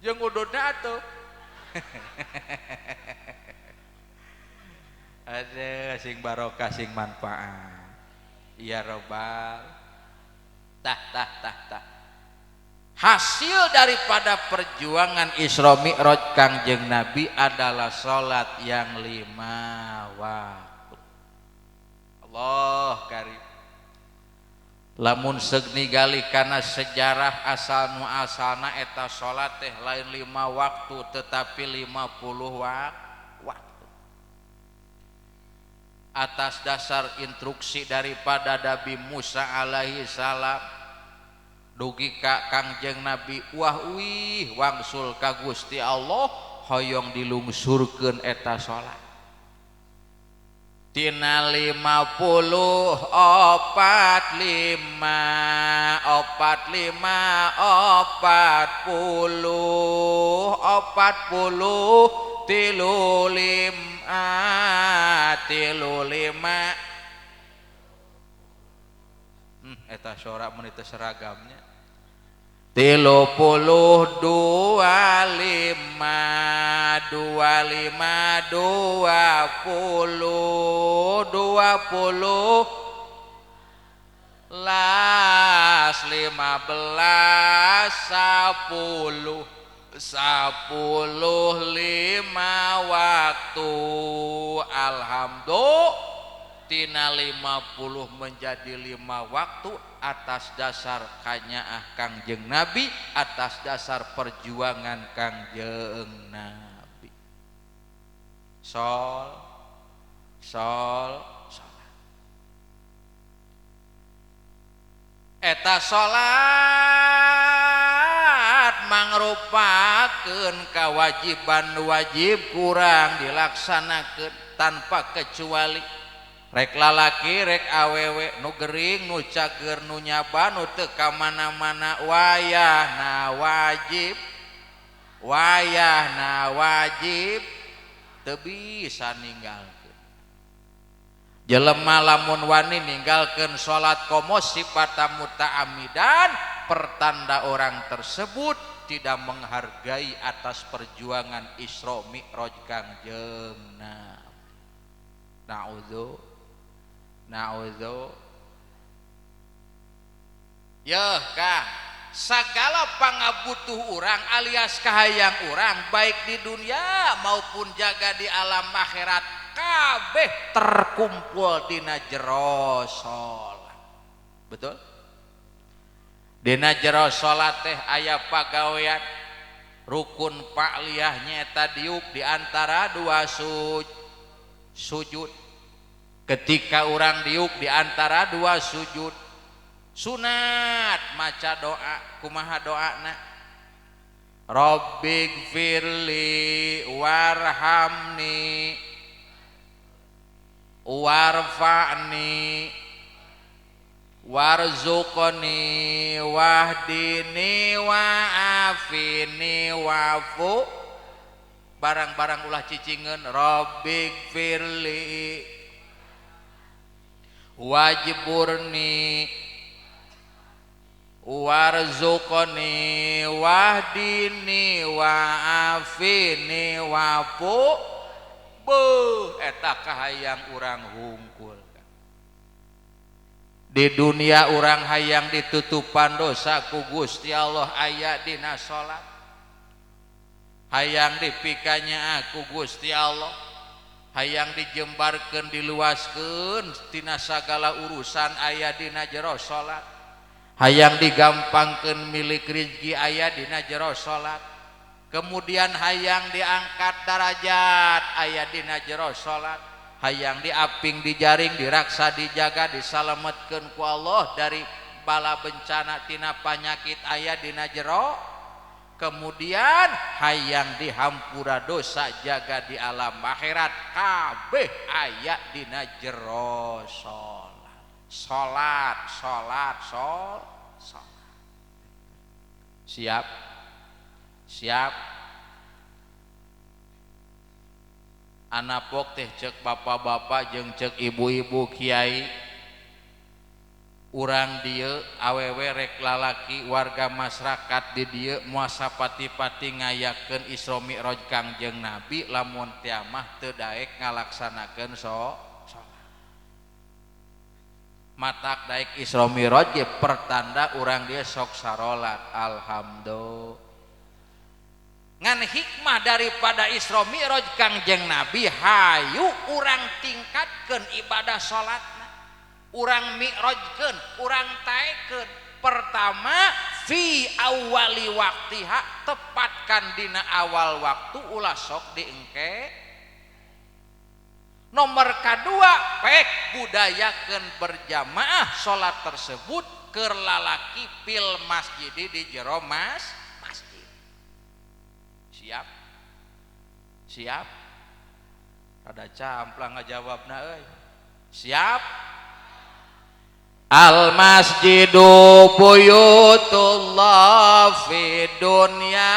jeung ududna atuh ada sing barokah sing manfaat ya robbal tah hasil daripada perjuangan Isra Mi'raj Kangjeng Nabi adalah salat yang 5 waktu. Allah karim lamun seug ningali kana sejarah asal nu asalna eta salat teh lain 5 waktu tetapi 50 waktu atas dasar instruksi daripada Nabi Musa alaihi salam dugi ka Kangjeng Nabi wah wih wangsul ka Gusti Allah hoyong dilungsurkeun eta salat tina 50 opat 5 tilu lima eta sorak menit seragamnya 30 25 las 15 10 5 waktu alhamdulillah tina 50 menjadi 5 waktu atas dasar kanyaah Kangjeng Nabi atas dasar perjuangan Kangjeng Nabi sol eta salat mangrupakeun kawajiban wajib kurang dilaksanakeun tanpa kecuali rek lalaki rek awewe nu gering nu cager nu nyaba nu teu ka mana-mana wayahna wajib teu bisa ninggalkeun jelema lamun wani ninggalkeun salat qomo sifata muta'ammidan pertanda orang tersebut tidak menghargai atas perjuangan Isra Mi'raj Kangjeng Nabi na'udzu ya Kang segala pangabutuh urang alias kahayang urang baik di dunia maupun jaga di alam akhirat kabeh terkumpul dina jero salat betul dina jero salat teh aya pagawean rukun pa'liyah nyaeta diuk di antara dua sujud ketika orang diuk di antara dua sujud sunat maca doa kumaha doana Rabbighfirli warhamni warfa'ni warzuqni wahdini wa'afini wa'fu barang-barang ulah cicingeun Rabbighfirli wajburni warzuqni wahdini wa'afini wa'fu beuh eta kahayang urang hungkul di dunia urang hayang ditutupan dosa ku Gusti Allah aya dina salat hayang dipikanya aku Gusti Allah hayang dijembarkeun diluaskeun tina sagala urusan aya dina jero salat hayang digampangkeun milik rezeki aya dina jero salat kemudian hayang diangkat derajat aya dina jero salat hayang diaping dijaring diraksa dijaga disalametkeun ku Allah dari bala bencana tina panyakit aya dina jero kemudian hayang dihampura dosa jaga di alam akhirat kabeh aya dina jero salat siap Siap. Anapok teh cek bapak-bapak jeung cek ibu-ibu kiai urang dieu awewe rek lalaki warga masyarakat di dieu muasa pati-pati ngayakeun Isra Mi'raj Kangjeng Nabi lamun teu mah teu daek ngalaksanakeun salat. Matak daek Isra Mi'raj ge pertanda urang dieu sok sarolat. Alhamdulillah. Ngan hikmah daripada Isra Mi'raj Kangjeng Nabi hayu urang tingkatkeun ibadah salatna, urang mi'rajkeun, urang taekeun. Pertama fi awali waktiha, tepatkan dina awal waktu ulah sok diengke. Nomor kedua pek budayakeun berjamaah salat tersebut keur lalaki fil masjid di jero masjid. Siap? Siap? Rada camplang ngajawabna euy. Siap? Al masjidu buyutullah fid dunya.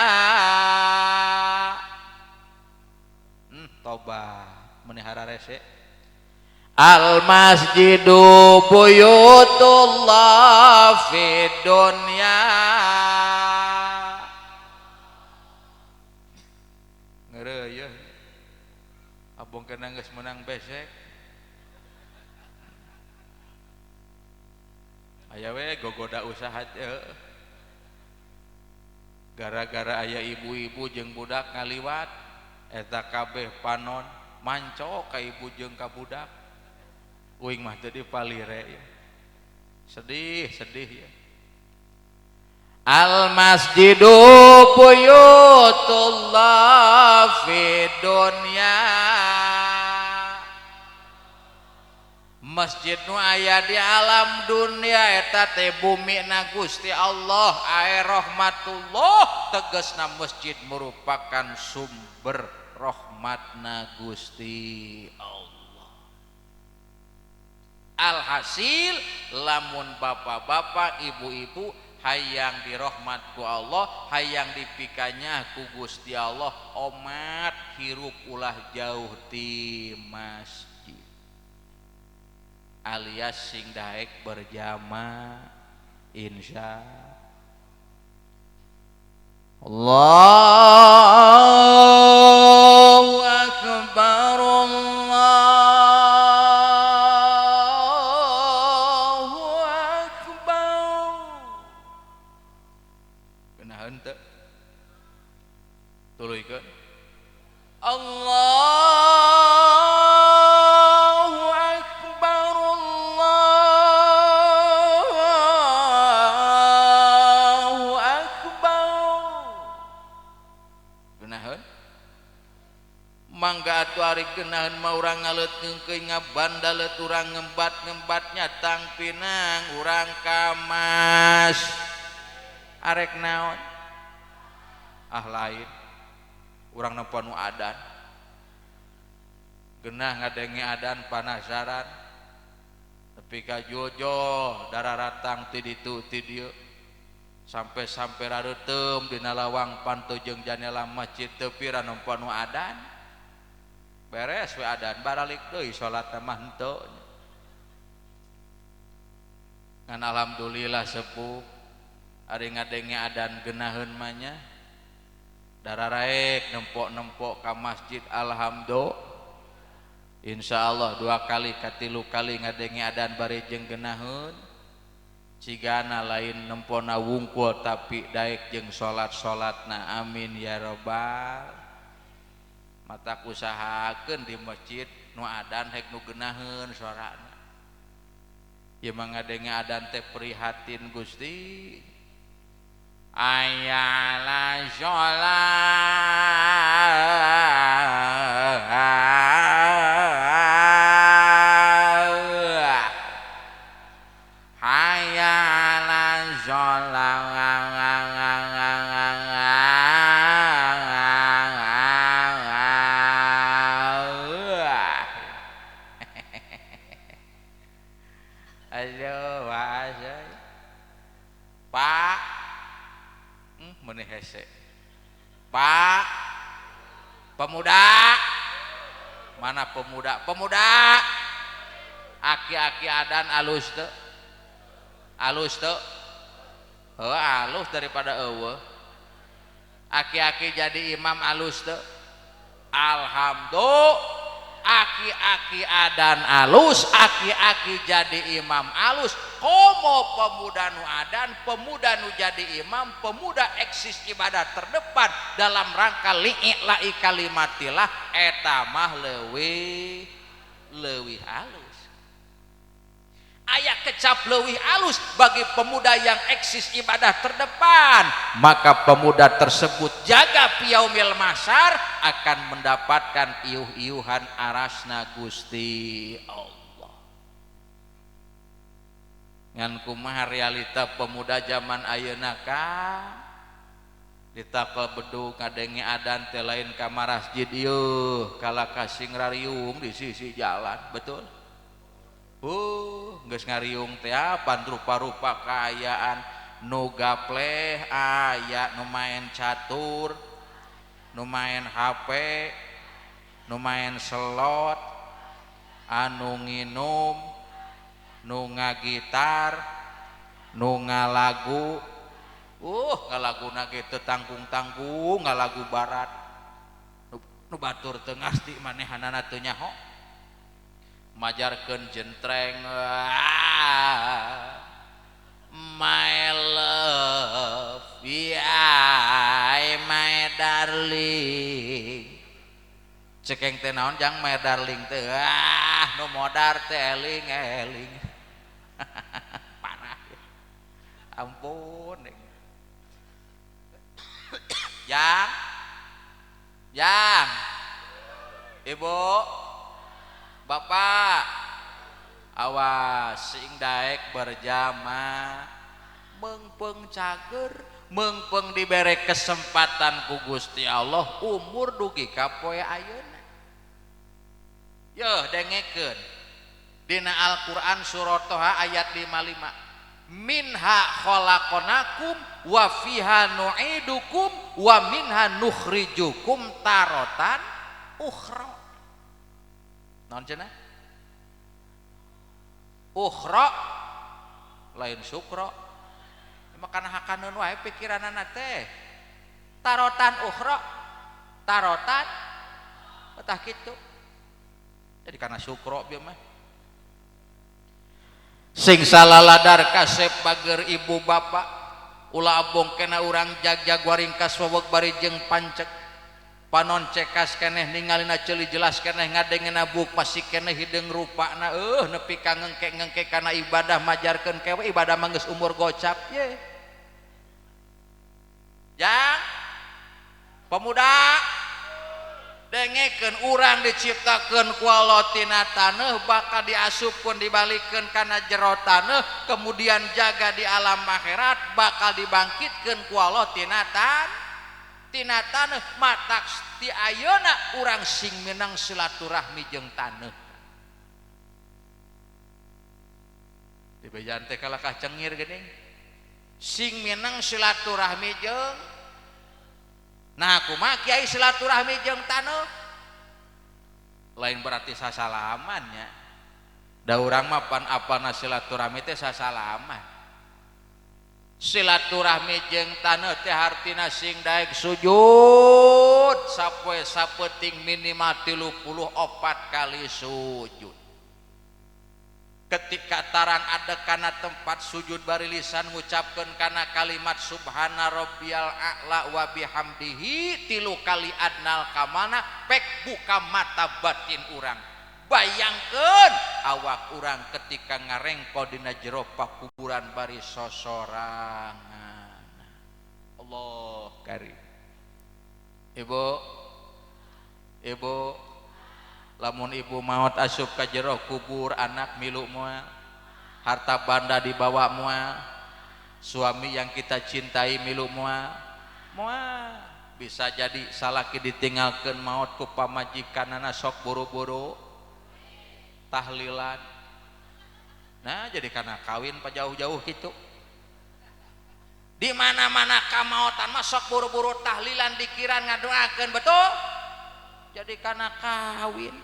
Tobat menihara rese. Al masjidu buyutullah fid dunya. Ngeureuy abong kena geus menang besek. Aya we gogoda usaha teh. Gara-gara aya ibu-ibu jeung budak ngaliwat eta kabeh panon manco ka ibu jeung ka budak. Uing mah teu dipalire ya. Sedih ya. Al masjidu buyutullah fid dunya. Masjid nu aya di alam dunia eta teh bumina Gusti Allah ae rahmatullah, tegasna masjid merupakan sumber rahmatna Gusti Allah. Alhasil lamun bapak-bapak ibu-ibu hayang dirahmat ku Allah, hayang dipikanya ku Gusti Allah, omat hirup ulah jauh ti masjid alias sing daek berjamaah insya Allahu akbar Allahu akbar. Kenahan teu tuluykeun Allahu akbar Allahu akbar. Geunaheun mangga atuh ari geunaheun mah urang ngaleutkeun ngabandaleut urang ngembat-ngembatnya tang pinang urang kamas arek naon lain urang nempo nu adan geunah ngadenge adan panasaran tepi ka jojo dararatang ti ditu ti dieu sampai rareuteum dina lawang panto jeung janela masjid teu pira nempo nu adan beres we adan baralik deui salatna mah henteu ngan alhamdulillah sepuh ari ngadenge adan geunaheun mah nya dararaek nempok-nempok ka masjid. Alhamdulillah insyaallah 2 kali ka 3 kali ngadenge adan bari jeung geunaheun cigana lain nempona wungkul tapi daek jeung salat-salatna amin ya rabbal. Matak usahakeun di masjid nu adan hek nu geunaheun suarana ieu mah ngadenge adan teh prihatin Gusti. Ayala sholat hayala sholat. Aduh wajah Pak meneh hese Pemuda, mana pemuda? Pemuda, aki-aki adan alus teu, alus teu, alus daripada eueuh. Aki-aki jadi imam alus teu, alhamdulillah. Aki-aki adan alus, aki-aki jadi imam alus. Komo pemuda nu adan, pemuda nu jadi imam, pemuda eksis ibadah terdepan dalam rangka li'i'la'i kalimatillah, eta mah leuwih halus. Aya kecap leuwih halus bagi pemuda yang eksis ibadah terdepan, maka pemuda tersebut jaga piaumil masar akan mendapatkan iuh-iuhan arasna Gusti Allah. Ngan kumaha realita pemuda zaman ayeuna ka ditakal bedug ngadenge adan teh lain ka masjid ieu kala kasing rariung di sisi jalan, betul? Geus ngariung teh apa rupa-rupa kaayaan nu gapleh, aya nu main catur, nu main HP, nu main slot, anu nginum, nu ngagitar, nu ngalagu. Ngalaguna ge teu tanggung-tanggung, ngalagu barat. Nu batur teu ngarti manehanana teu nyaho. Majarkeun jentreng, my love, yeah, my darling. Cekeng teh naon jang my darling teh, nu modar teh eling-eling. Parah. Ampun. Jang, ibu, bapak, awas sing daek berjamaah, meungpeung cager, meungpeung dibere kesempatan ku Gusti Allah umur dugi ka poe ayeuna. Yeuh dengekeun dina Al-Qur'an surat Toha ayat 55. Minha khalaqnakum wa fiha nu'idukum wa minha nukhrijukum taratan ukhra. Naon cenah? Ukhra lain sukra. Makana hakaneun wae pikiranana teh. Tarotan ukhra, tarotan tah kitu. Jadi kana sukra bieu mah. Sing salaladar kasep pager ibu bapak, ulah abong kena urang jag-jag waringkas weweg bari jeung pancek. Panon cekas keneh ningalina ceuli jelas keneh ngadengena buk pasti keneh hideung rupana nepi ka ngengke-ngengke kana ibadah majarkeun kewe ibadah mah geus umur gocap ye. Jang pemuda dengekeun urang diciptakeun ku Allah tina taneuh bakal diasupkeun dibalikeun kana jero taneuh kemudian jaga di alam akhirat bakal dibangkitkeun ku Allah tina taneuh matak ti ayeuna urang sing menang silaturahmi jeung taneuh. Di bejan teh kalakah cengir geuning. Sing menang silaturahmi jeung nah kumaha kiai silaturahmi jeung taneuh? Lain berarti sasalamannya. Da urang mah pan apana silaturahmi teh sasalaman. Silaturahmi jeung taneuh teh hartina sing daek sujud sapoe sapeting minimal 34 kali sujud. Ketika tarang ada kana tempat sujud bari lisan ngucapkeun kana kalimat subhana rabbiyal a'la wa bihamdihi 3 kali adnal kamana pek buka mata batin urang. Bayangkeun awak urang ketika ngarengko dina jero pakuburan bari sosorangan. Allah karim. Ibu lamun ibu maot asup ka jero kubur anak milu moal, harta banda dibawa moal, suami yang kita cintai milu moal, bisa jadi salaki ditinggalkeun maot ku pamajikanana sok buru-buru tahlilan. Nah jadi karena kawin pa jauh-jauh gitu. Di mana-mana kamaotan mah sok buru-buru tahlilan dikiran ngadoakeun betul. jadi kana kawin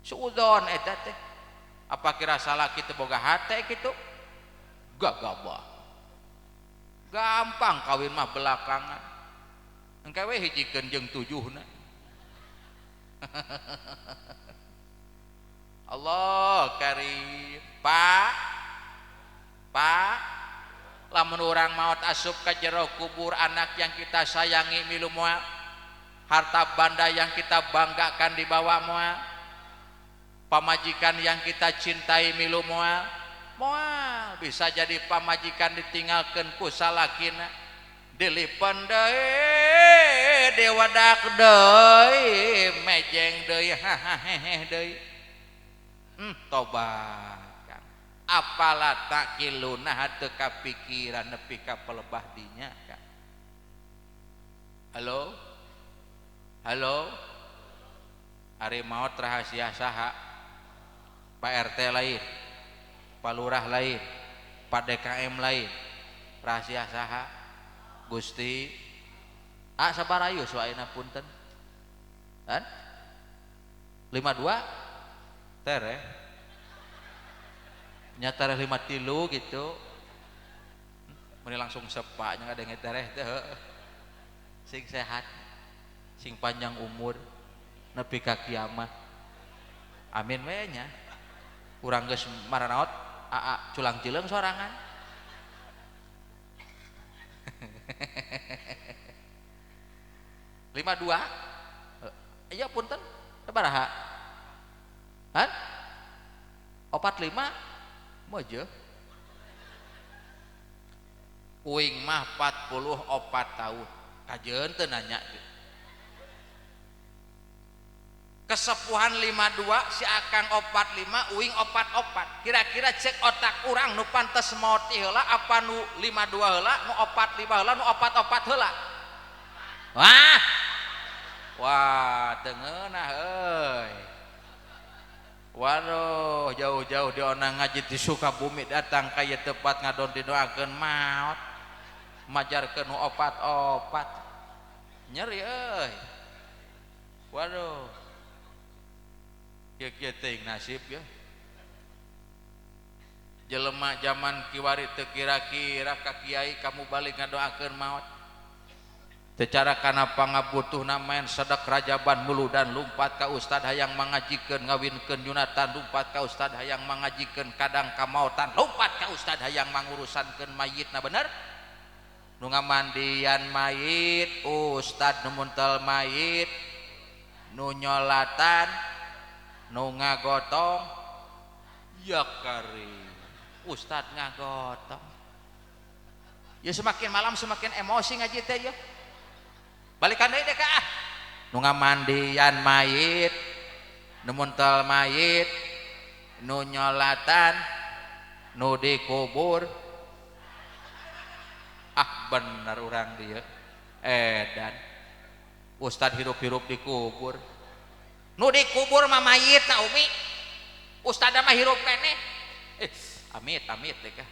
suudon eta teh apa kira salah kita boga hate gitu gagabah gampang kawin mah belakangan engke we hijikeun jeung tujuhna Allah karim pak lamun urang maot asup ka jero kubur anak yang kita sayangi milu moal harta banda yang kita banggakan di bawah moal pamajikan yang kita cintai milu moal bisa jadi pamajikan ditinggalkeun ku salakina dilipan deui dewadak deui mejeng deui hahahe deui tobat Kang apalah takiluna teu kapikiran nepi ka pelebah dinya Kang halo ari maot rahasia saha Pak RT lain Pak Lurah lain Pak DKM lain rahasia saha Gusti sabarayu suaina punten kan 52 tere nyata 53 gitu meni langsung sepaknya ada ngetereh teh sing sehat sing panjang umur nepi ka kiamat amin we nya urang geus maranaot culang cileung sorangan lima dua iya punten sabaraha han 45 moje uing mah 44 tahun kajeun teu nanya kesepuhan 52 si akang 45 uing 44 kira-kira cek otak urang nu pantes maot heula apa nu 52 heula nu 45 heula nu 44 heula wah tengeunah euy waduh jauh-jauh di ona ngaji di Sukabumi datang kaya tepat ngadon didoakeun maot majarkeun nu 44 nyeri euy waduh kieu teuing nasib ya jelema zaman kiwari teu kira-kira ka kiai kamu balik ngadoakeun maot secara kana pangabutuhna main sedek rajaban mulu dan lumpat ka ustad hayang mangajikeun ngawinkeun Yunatan lumpat ka ustad hayang mangajikeun kadang kamautan lumpat ka ustad hayang mangurusankeun mayitna bener nu ngamandian mayit ustad nu muntel mayit nu nyolatan nu ngagotong ya karim ustad ngagotong ya semakin malam semakin emosi ngaji teh ya balikan deui deh ka nu ngamandian mayit nu muntel mayit nu nyolatan nu dikubur bener urang dieu edan ustad hirup-hirup dikubur nu dikubur mah mayit na umi ustad mah hirup keneh amit deh ka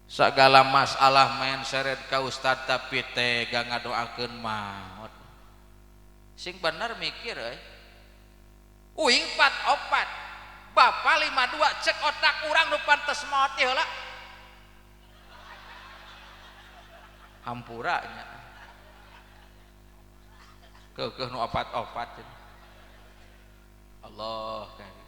segala masalah main seret ka ustad tapi tega ngadoakeun maot sing bener mikir uing 44 bapa 52 cek otak urang nu pantes maot heula hampura nya keukeuh nu 44 Allah karim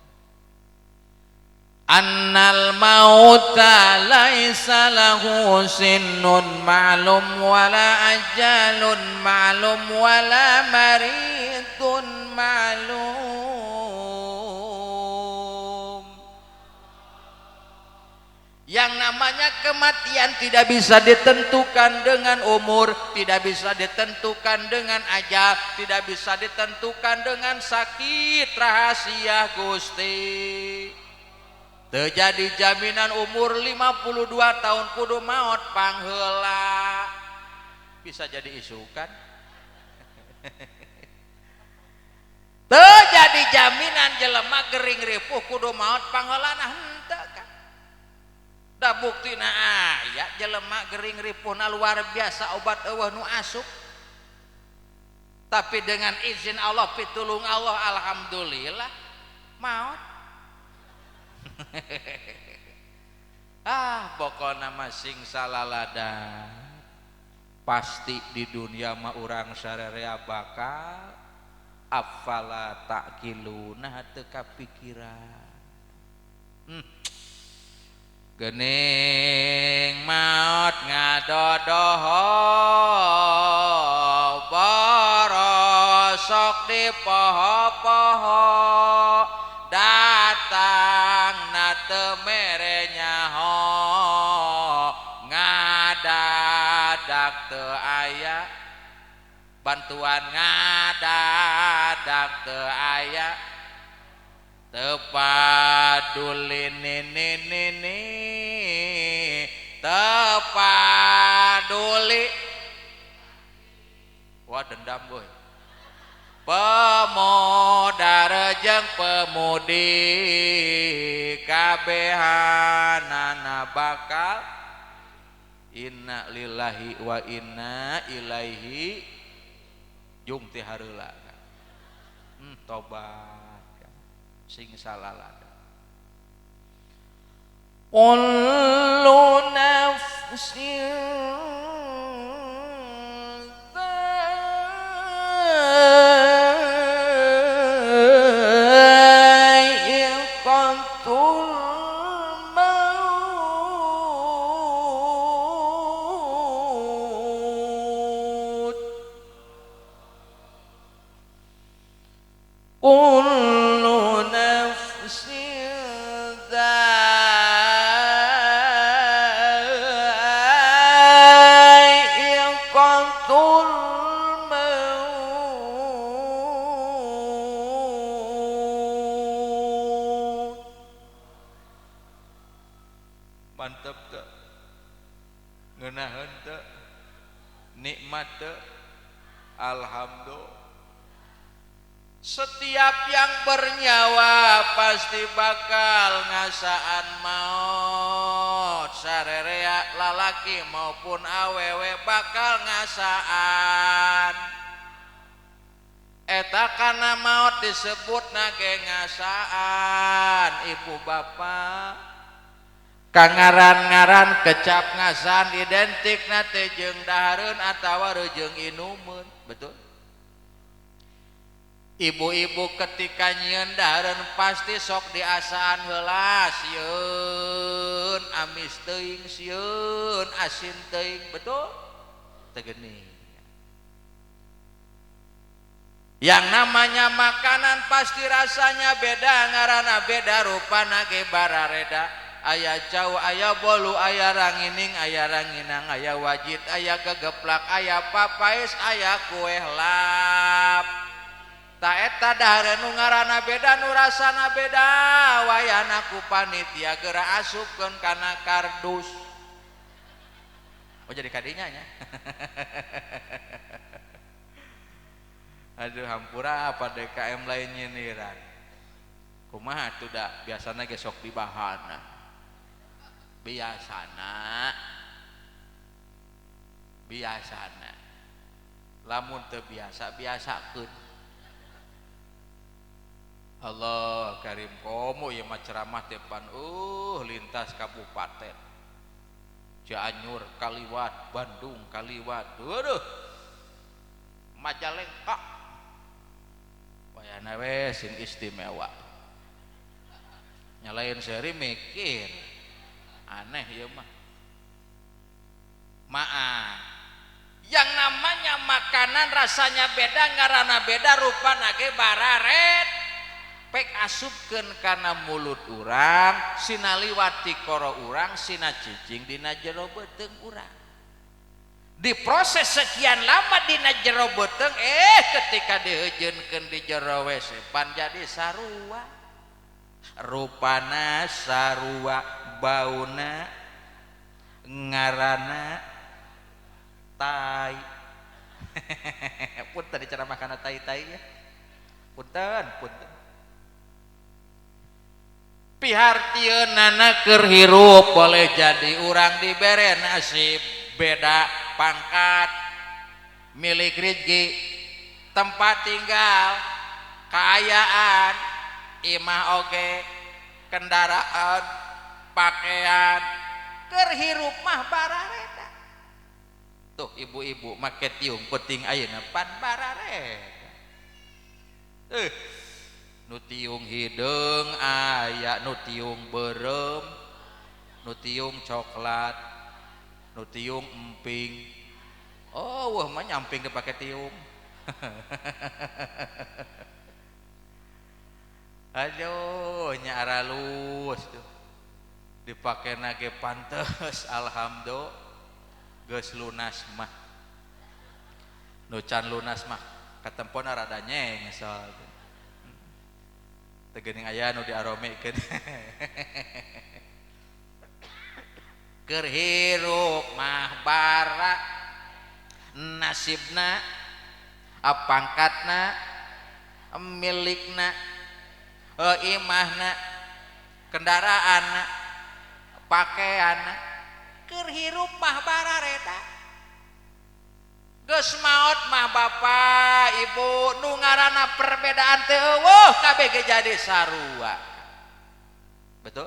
annal mauta laisa lahu sinnun ma'lum wala ajalun ma'lum wala maridun ma'lum yang namanya kematian tidak bisa ditentukan dengan umur tidak bisa ditentukan dengan ajal tidak bisa ditentukan dengan sakit rahasia Gusti terjadi jaminan umur 52 tahun kudu maot pangheula bisa jadi isukan terjadi jaminan jelema gering ripuh kudu maot pangheula nah henteu kan Da buktina aya jelema gering ripuna luar biasa obat eueuh nu asup. Tapi dengan izin Allah pitulung Allah alhamdulillah maot. Pokona masing salalada pasti di dunia mah urang sararea bakal afala ta'qiluna teu kapikiran. Geuning maot ngadodoho borosok di poho-poho datang na teu mere nyaho ngadadak teu aya bantuan ngadadak teu aya teu paduli nini teu paduli wah dendam boy pemuda rejeng pemudi kabehanana bakal inna lillahi wa inna ilaihi jung ti hareula tobat sing salalada kullu nafsin dha'iqatul maut kullu nafsin dha'iqatul maut. Mantep teu ngeunaheun teu nikmat teu alhamdulillah. Setiap yang bernyawa pasti bakal ngasaan maut sarerea lalaki maupun awewe bakal ngasaan eta kana maut disebutna ge ngasaan ibu bapak kangaran-ngaran kecap ngasaan identikna teh jeung dahareun atawa reujeng inumeun betul. Ibu-ibu ketika nyieun dahareun pasti sok diasaan heula sieun amis teuing sieun asin teuing betul teu geuning. Yang namanya makanan pasti rasanya beda ngaranna beda rupana ge barareda aya cau aya bolu aya rangining aya ranginang aya wajit aya gegeplak aya papais aya kue lap ta eta dahareun nu ngaranna beda nu rasana beda wayana ku panitia geura asupkeun kana kardus. Oh jadi kadinya nya. Aduh hampura apa DKM lain nyiniran. Kumaha atuh da biasana ge sok dibahana. Biasana lamun teu biasa biasakeun. Allah karim komo ya mah ceramah depan lintas kabupaten Cianjur kaliwat Bandung kaliwat aduh Majalengka wayana we sing istimewa nyalain seri mikir aneh ya mah maaf yang namanya makanan rasanya beda ngaranna beda rupana ge bararet pek asupkeun kana mulut urang sinaliwati koro urang sina cicing dina jero beuteung urang diproses sekian lama dina jero beuteung ketika diheujeunkeun di jero WC pan jadi sarua rupana sarua bauna ngaranna tai punten diceramah kana tai-tai ya punten pihartieunana keur hirup boleh jadi urang dibere nasib beda pangkat milik rezeki tempat tinggal kaayaan imah oge kendaraan pakaian keur hirup mah barareta tuh ibu-ibu make tiung penting ayeuna pan barareta nu tiung hideung aya nu tiung berem nu tiung coklat nu tiung emping oh wah mah nyamping dipake tiung aduh nya aralus tuh dipake nage pantes alhamdulillah geus lunas mah nu can lunas mah katempona rada nyeng soal teu geuning aya nu diaromekeun keur hirup mah bara nasibna pangkatna milikna imahna kendaraanna pakaianna keur hirup mah barareta geus maot mah bapak ibu nu ngaranna perbedaan teu eueuh kabeh ge jadi sarua betul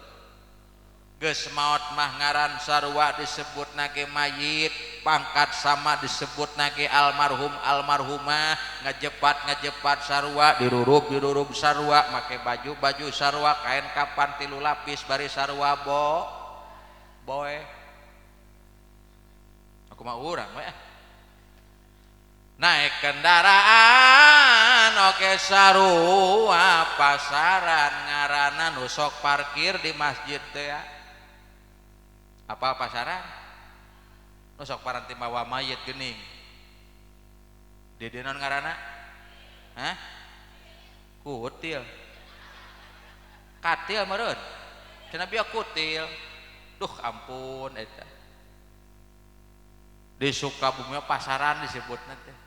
geus maot mah ngaran sarua disebutna ge mayit pangkat sama disebutna ge almarhum almarhumah ngajepat sarua dirurup sarua make baju sarua kain kapan 3 lapis bari sarua boe aku mah urang we naik kendaraan oke sarua pasaran ngaranna nu sok parkir di masjid teh ya apa pasaran nu sok paranti mawa mayit geuning di dieu naon ngaranna hah kutil katil meureun cenah bieu kutil duh ampun eta di Sukabumi pasaran disebutna teh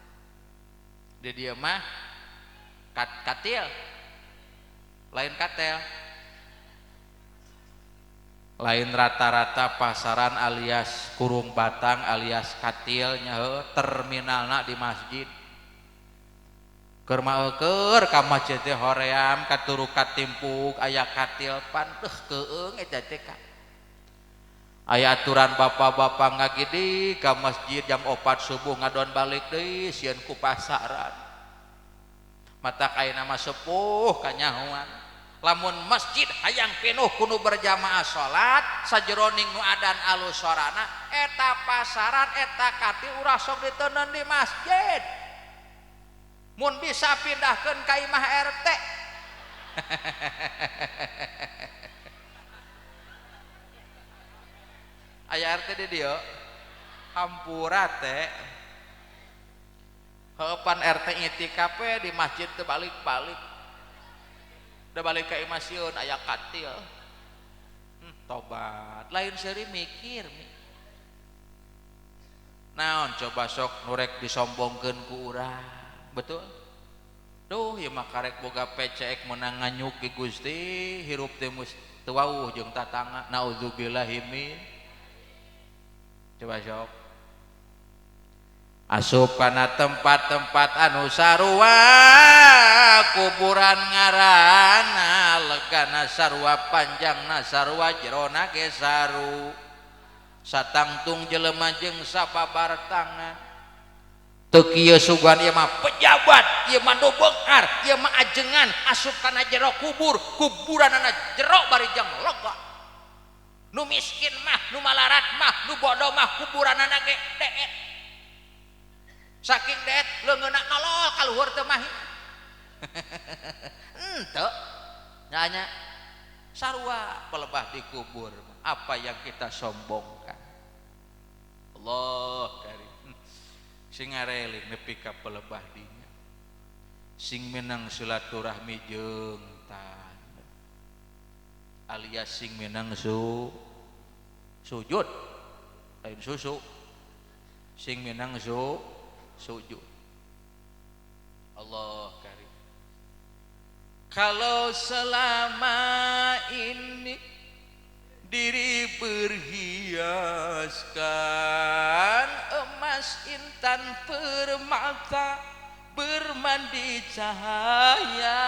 di dieu mah katil lain katel lain rata-rata pasaran alias kurung batang alias katil nya terminalna di masjid keur maeukeur ka masjid teh hoream katuru katimpuk aya katil pan keung eta teh ka aya aturan bapak-bapak ngagidi ka masjid jam 4 subuh ngadon balik deui sieun ku pasaran mata kaina mah sepuh kanyahoan lamun masjid hayang penuh kudu berjamaah salat sajeroning nu adan alus sorana eta pasaran eta katil urang sok diteuneun di masjid mun bisa pindahkeun ka imah RT aya RT di dieu hampura teh heupan RT itikaf di masjid teu balik-balik da balik ka imah sieun aya katil tobat lain seuri mikir naon coba sok nurek disombongkeun ku urang betul duh ieu mah karek boga PCX meunang nganyuk ki Gusti hirup teh teu wauh jeung tatangga naudzubillahi min coba sok asup kana tempat-tempat anu sarua kuburan ngaranna legana sarua panjangna sarua jerona ge saru satangtung jelema jeung sababar tangan teu kieu sugan ieu mah pejabat ieu mah nu beungar ieu mah ajengan asup kana jero kuburanna jero bari jang lega nu miskin mah nu malarat mah nu bodoh mah kuburanna ge deet saking deet leungeunna nolol kaluhur teu mah henteu nya sarua pelebah dikubur apa yang kita sombongkan Allah karim sing ngareling nepi ka pelebah dinya sing menang silaturahmi jeung tan alias sing menang sujud lain susu sing menang sujud Allah karim kalau selama ini diri berhiaskan emas intan permata bermandi cahaya,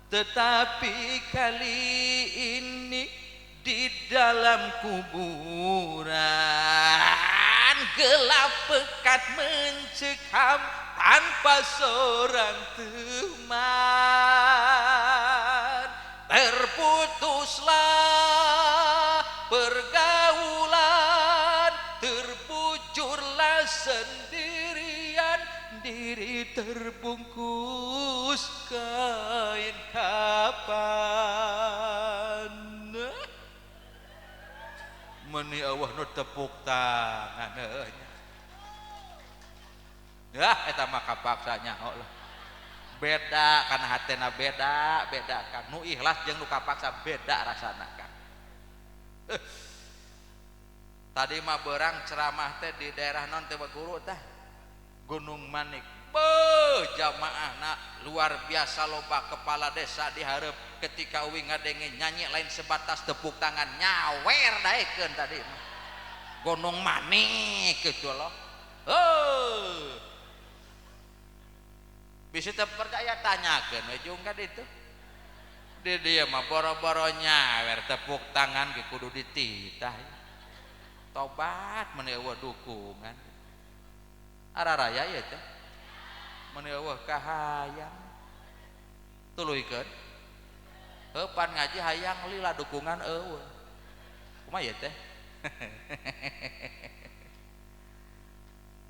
tetapi kali ini di dalam kuburan gelap pekat mencekam tanpa seorang teman. Terputuslah pergaulan, terbucurlah sendirian, diri terbungkus kain kapan. Meni awah nu tepuk tangan ya eta mah kapaksa nyaho lah. Beda kana hatena beda Kang. Nu ikhlas jeung nu kapaksa beda rasana Kang. Tadi mah beurang ceramah teh di daerah non teh guru teh Gunung Manik. Jamaahna luar biasa loba kepala desa dihareup ketika uwi ngadenge nyanyi lain sebatas tepuk tangan nyawer daekeun tadi mah. Gunung Manik kitu loh. Bisa terpercaya tanyakeun we jeung ka ditu. Di dia mah boro-boro nyawer tepuk tangan ge kudu dititah. Tobat meuni eueuh dukungan. Araraya ieu teh. Meuni eueuh kahayang. Tuluikeun. Pan ngaji hayang lila dukungan eueuh. Kumaha ieu teh?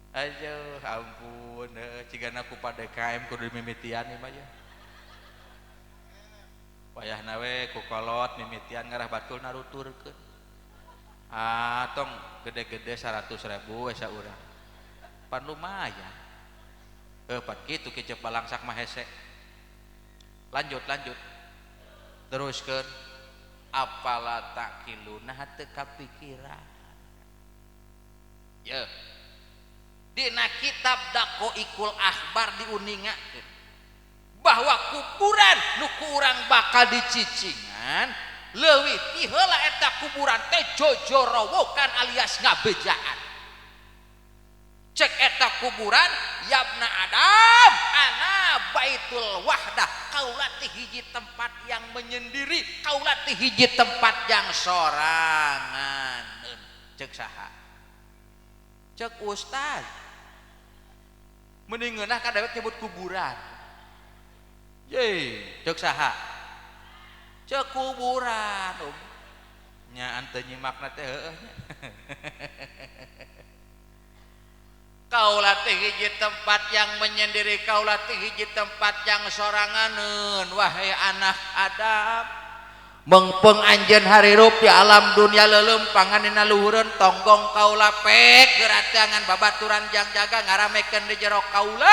Aduh ampun, cigana ku pada KM kudu mimitian ieu mah ya. Wayahna we ku kolot mimitian ngarah batul naruturkeun. Tong gede-gede 100.000 we saurang. Pan lumayan. Pan kitu ke ceuk balangsak mah hese. Lanjut. Teruskeun. Apala takiluna teu kapikiran. Ye. Dina kitab Dakoikul Akhbar diuningakeun bahwa kuburan nu ku urang bakal dicicingan leuwih ti heula eta kuburan teh jojorowokan alias ngabejaan. Cek eta kuburan yabna Adam ana baitul wahdah, kaula teh hiji tempat yang menyendiri, kaula teh hiji tempat yang sorangan. Cek saha? Cek ustaz. Mending ngeunah ka dewek nyebut kuburan. Ye, cek saha? Cek kuburan. Nya anteu nyimakna teh heueuh nya. Kaula teh hiji tempat yang menyendiri, kaula teh hiji tempat yang soranganeun. Wahai anak Adam, mengpeng anjeun harirup di alam dunia leuleum panganina luhureun tonggong kaula pek geratangan babaturan jang jaga ngaramekeun di jero kaula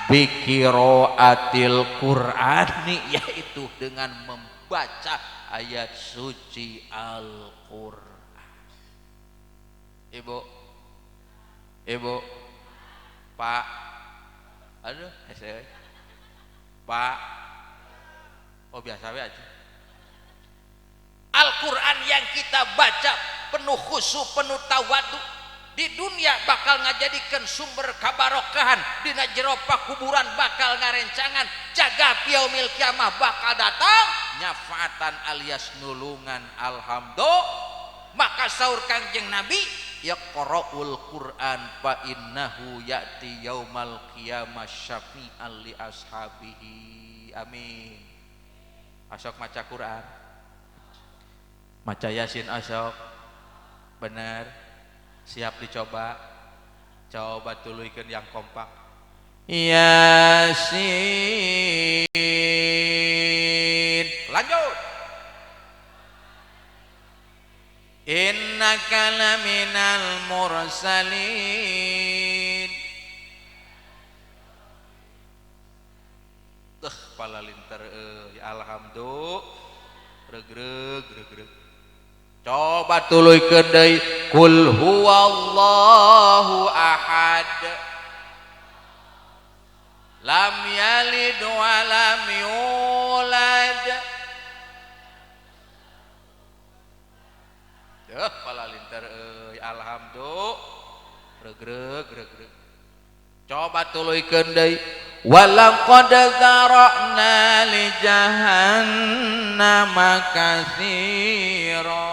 biqiraatil Qur'ani, yaitu dengan membaca ayat suci Al-Qur'an. Ibu Pak, aduh Pak, oh biasa we aja. Al-Quran yang kita baca penuh khusyuk, penuh tawadu, di dunia bakal ngajadikeun sumber kabarokahan, dina jero pakuburan bakal ngarencangan, jaga yaumil kiamah bakal datang nyafaatan alias nulungan. Alhamdulillah. Maka saur Kangjeng Nabi, yaqra'ul Qur'an fa innahu ya'ti yaumal qiyamah syafi'an li ashabihi. Amin. Asok maca Quran, maca Yasin asok, bener, siap dicoba, coba tuluikeun yang kompak. Yasin. Lanjut. Innaka laminal mursalin. Pala linter alhamdulillah. Regreg. Coba tuluikeun deui qul huwallahu ahad. lam yalid wa lam yulad. Pala linter alhamdulillah regreg. Coba tuluykeun deui. Walaqad dzara'na li jahannama katsira.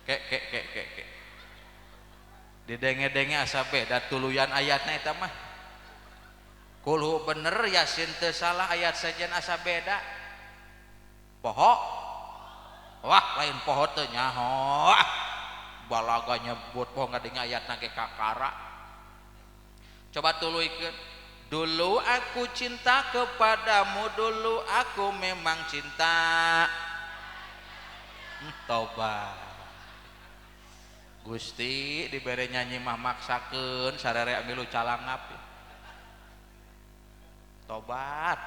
Kek. Didenge-denge asa beda tuluyan ayatna eta mah. Kulhu bener Yasin teu salah ayat sajen asa beda. Poho. Wah, lain poho teu nyaho. Balaga nyebut poho ngadenge ayatna ge kakara. Coba tuluykeun. Dulu aku cinta kepadamu, dulu aku memang cinta. Tobat. Gusti dibere nyanyi mah maksakeun sarere milu calangap. Tobat.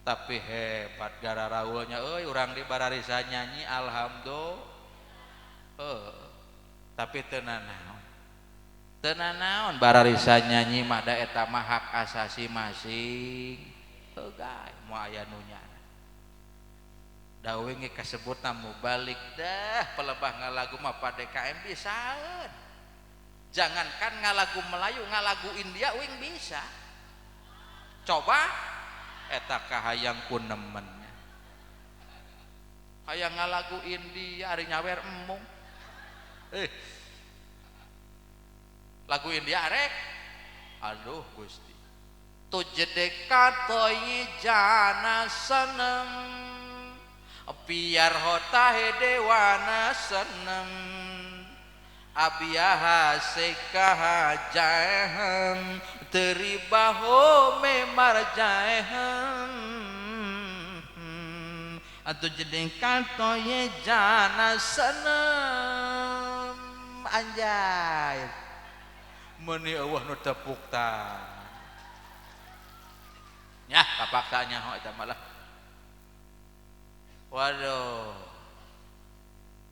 Tapi hebat gara raulnya euy urang di bararisa nyanyi alhamdulillah. Tapi teu naon bararisa nyanyi mah da eta mah hak asasi masing. Teugai moal aya nu nya. Dawe ge kasebutna mubalik dah pelebah ngalagu mah pada KM bisaeun. Jangankan ngalagu Melayu, ngalagu India wing bisa. Coba eta kahayang ku nemennya. Hayang ngalagu India ari nyawer emung. Lagu India arek. Aduh Gusti. Tujedeka toyi jana sanam. Biar hotahe dewana seneng abiyaha sekaha jaehem teribaho memar jaehem atuh jedeng kantoye jana seneng anjay meuni eueuh nu tepuk tangan nya kapaksa nyaho eta malah. Waduh,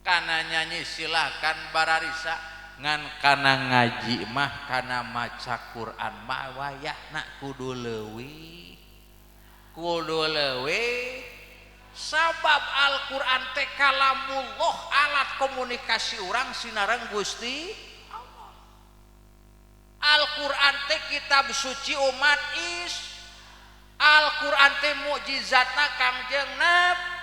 kana nyanyi silahkan bararisa ngan kana ngaji mah kana maca Quran mah wayahna kudu leuwih sabab Al-Quran teh kalamullah alat komunikasi urang sinareng Gusti Allah. Al-Quran teh kitab suci umat Al-Quran teh mukjizatna Kangjeng Nabi.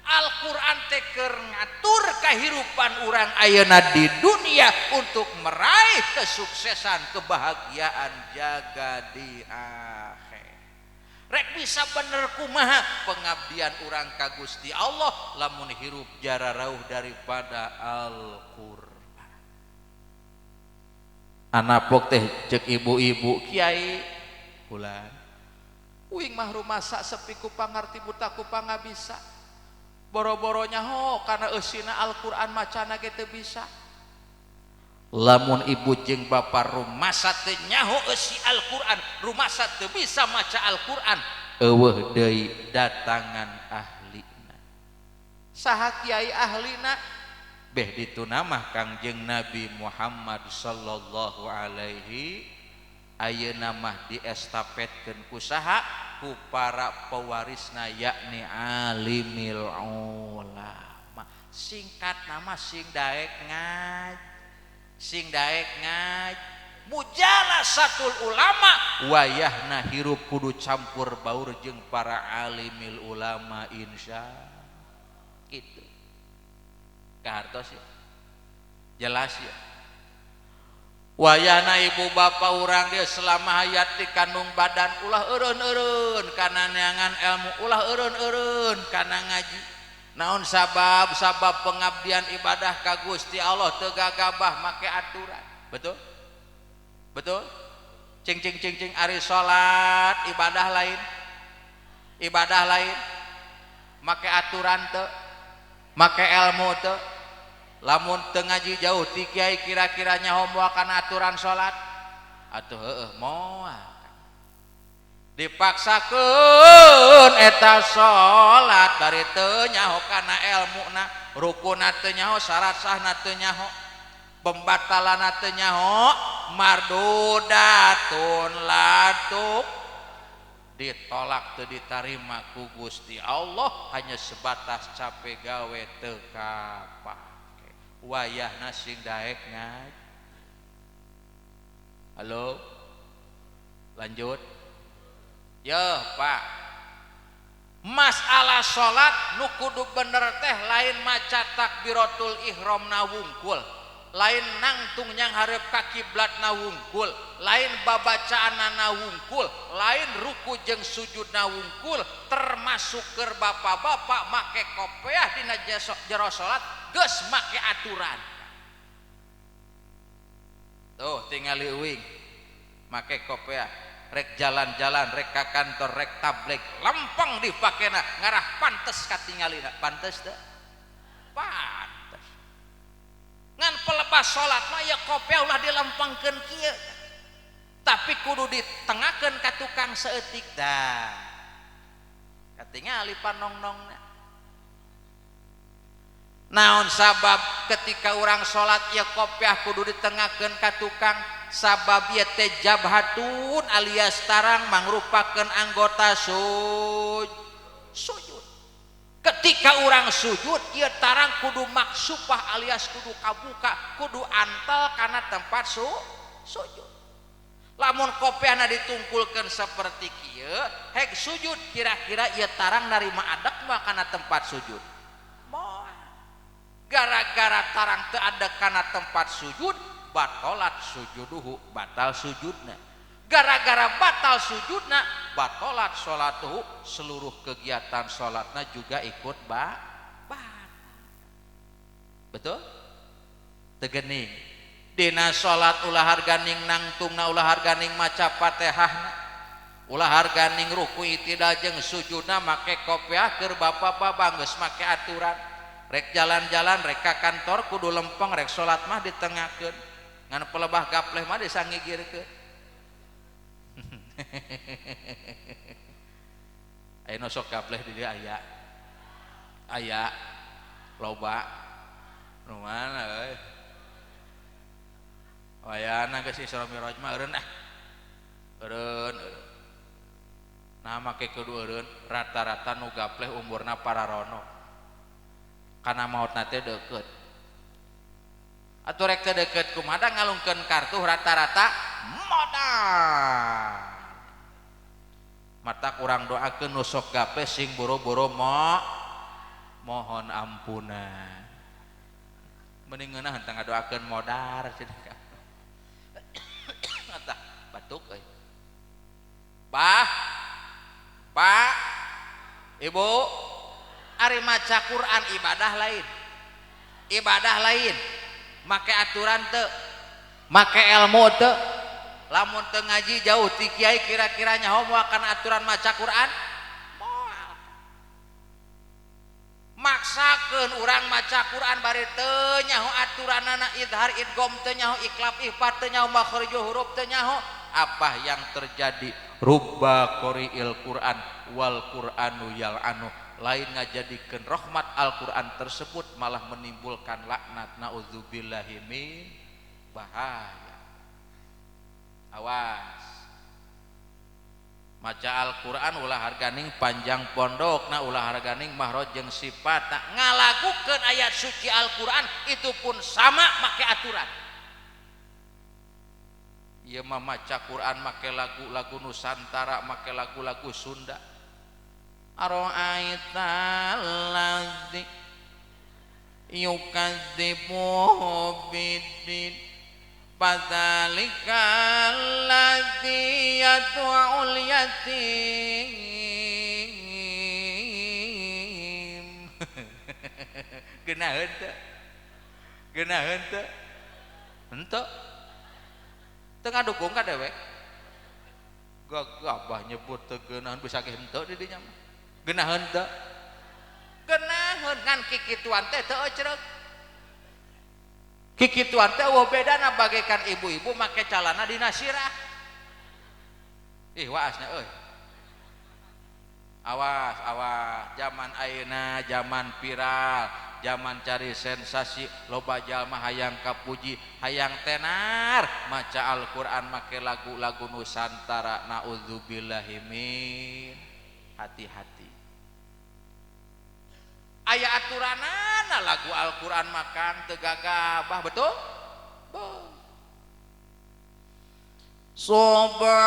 Al-Quran teh keur ngatur kahirupan urang ayeuna di dunia untuk meraih kesuksesan kebahagiaan jaga di akhir. Rek bisa bener kumaha pengabdian urang ka Gusti Allah lamun hirup jararauh daripada Al-Quran. Anapok teh cek ibu-ibu kiai ulan uing mah rumasa sepi ku pangarti buta ku pangabisa. Boro-boronya karena eusina Al-Quran macana ge teu bisa. Lamun ibu jeung bapa rumasa teu nyaho eusi Al-Quran, rumasa teu bisa maca Al-Quran, eueuh deui datangan ahlina. Saha kiai ahlina? Beh dituna mah Kangjeng Nabi Muhammad sallallahu alaihi ayeuna mah diestafetkeun ku saha? Ku para pewarisna yakni alimil ulama. Singkat nama sing daek ngaj mujalasatul ulama wayahna hirup kudu campur baur jeung para alimil ulama insya kitu kahartos ya jelas ya. Wayana ibu bapak urang dia selama hayat di kandung badan ulah eureun-eureun kana neangan ilmu ulah eureun-eureun kana ngaji naon sabab pengabdian ibadah ka Gusti Allah teu gagabah make aturan betul cing ari salat ibadah lain make aturan teu make ilmu teu. Lamun teu ngaji jauh ti kiai kira-kira nyaho moal kana aturan salat atuh heueuh moal dipaksakeun eta salat bari teu nyaho kana ilmuna rukunna teu nyaho syarat sahna teu nyaho pembatalan teu nyaho mardudatun latuk ditolak teu ditarima ku Gusti Allah hanya sebatas capek gawe teu kapake wayahna sing daek ngaji. Halo lanjut ya Pak, masalah salat nu kudu bener teh lain maca takbiratul ihram na wungkul, lain nangtung nyang hareup ka kiblatna wungkul, lain babacaanna wungkul, lain ruku jeung sujudna wungkul, termasuk keur bapak-bapak make kopiah dina jero salat geus make aturan. Tuh tinggal leuwing make kopiah rek jalan-jalan rek ka kantor rek tablik lempeng dipakena ngarah pantes katingalina pantes teh pantes ngan pelepas salat mah ya kopiah ulah dilempengkeun kieu tapi kudu ditengakeun ka tukang saeutik dah katingali panong-nongna. Naon sabab ketika orang salat ya kopiah kudu ditengakeun ka tukang sabab ieu teh jabhatun alias tarang mangrupakeun anggota sujud. Ketika orang sujud ieu tarang kudu maksupah alias kudu kabuka, kudu antel kana tempat sujud. Lamun kopiahna ditungkulkeun saperti kieu, hek sujud kira-kira ieu tarang narima adek mah kana tempat sujud. Moal. Gara-gara tarang teu adek kana tempat sujud batolat sujuduhu batal sujudna, gara-gara batal sujudna batolat sholatuhu seluruh kegiatan sholatna juga ikut batal. Betul? Tegening dina sholat ulah harganing nangtungna ulah harganing maca Fatihahna ulah harganing ruku itidal jeung sujudna make kopiah keur bapak-bapak geus make aturan rek jalan-jalan rek ka kantor kudu lempeng rek sholat mah ditengakeun ngan pelebah gapleh mah disangigirkeun. Aya nu sok gapleh di dieu aya loba nu mana euy wayana geus Isra Mi'raj mah eureun eureun nah make kudu eureun rata-rata nu gapleh umurna pararono kana maotna teh deukeut atuh rek teu deukeut kumaha ngalungkeun kartu rata-rata modal mata kurang doakeun nu sok gape sing boro-boro mohon ampunan mending ngeunah henteu ngadoakeun modar cenah eta batuk euy Pak Ibu ari maca Quran ibadah lain make aturan teu make ilmu teu lamun teu ngaji jauh ti kiai kira-kira nyaho moal kana aturan maca Quran moal maksakeun urang maca Quran bari teu nyaho aturanana idhar idgham teu nyaho iklab ihfa teu nyaho makhrijul huruf teu nyaho apa yang terjadi rubba qori'il Quran wal Qur'anu yal'anu lain ngajadikeun rahmat Al-Quran tersebut malah menimbulkan laknat naudzubillahi min bahaya. Awas maca Al-Quran ulah harganing panjang pondokna ulah harganing mahroj jeung sifata ngalagukeun ayat suci Al-Quran itu pun sama make aturan. Ieu mah maca Quran make lagu-lagu Nusantara make lagu-lagu Sunda. Ara'aital ladzi yukadzibu biddin padzalikal ladzi yad'ul yatim. Geunaheun teu? Geunaheun teu? Henteu. Teu ngadukung ka dewek. Gagabah nyebut teu geunaheun bisa ge henteu di dinya mah. Geunaheun teu? Geunaheun ngan kikituan teh teu ecreuh. Kikituan teh eueuh bedana bagaikan ibu-ibu make calana dina sirah. Ih waasna euy. Awas zaman ayeuna zaman viral, zaman cari sensasi loba jalma hayang kapuji hayang tenar maca Al-Qur'an make lagu-lagu Nusantara naudzubillahi min hati-hati aya aturanana lagu Al-Qur'an makan teu gagabah betul Subhanalladzi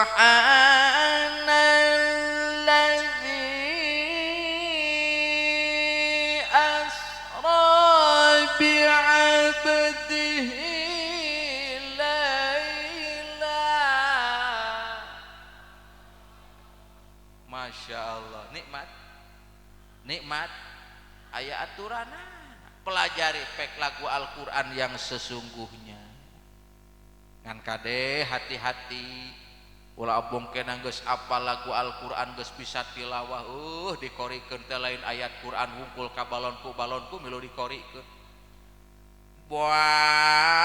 asra bi'abdihi laila. Masya Allah, nikmat aya aturana pelajari pek lagu Al-Qur'an yang sesungguhnya ngan kade hati-hati ulah abong kena geus apal lagu Al-Qur'an geus bisa tilawah dikorikeun teh lain ayat Qur'an hungkul ka balonku milu dikorikeun balonku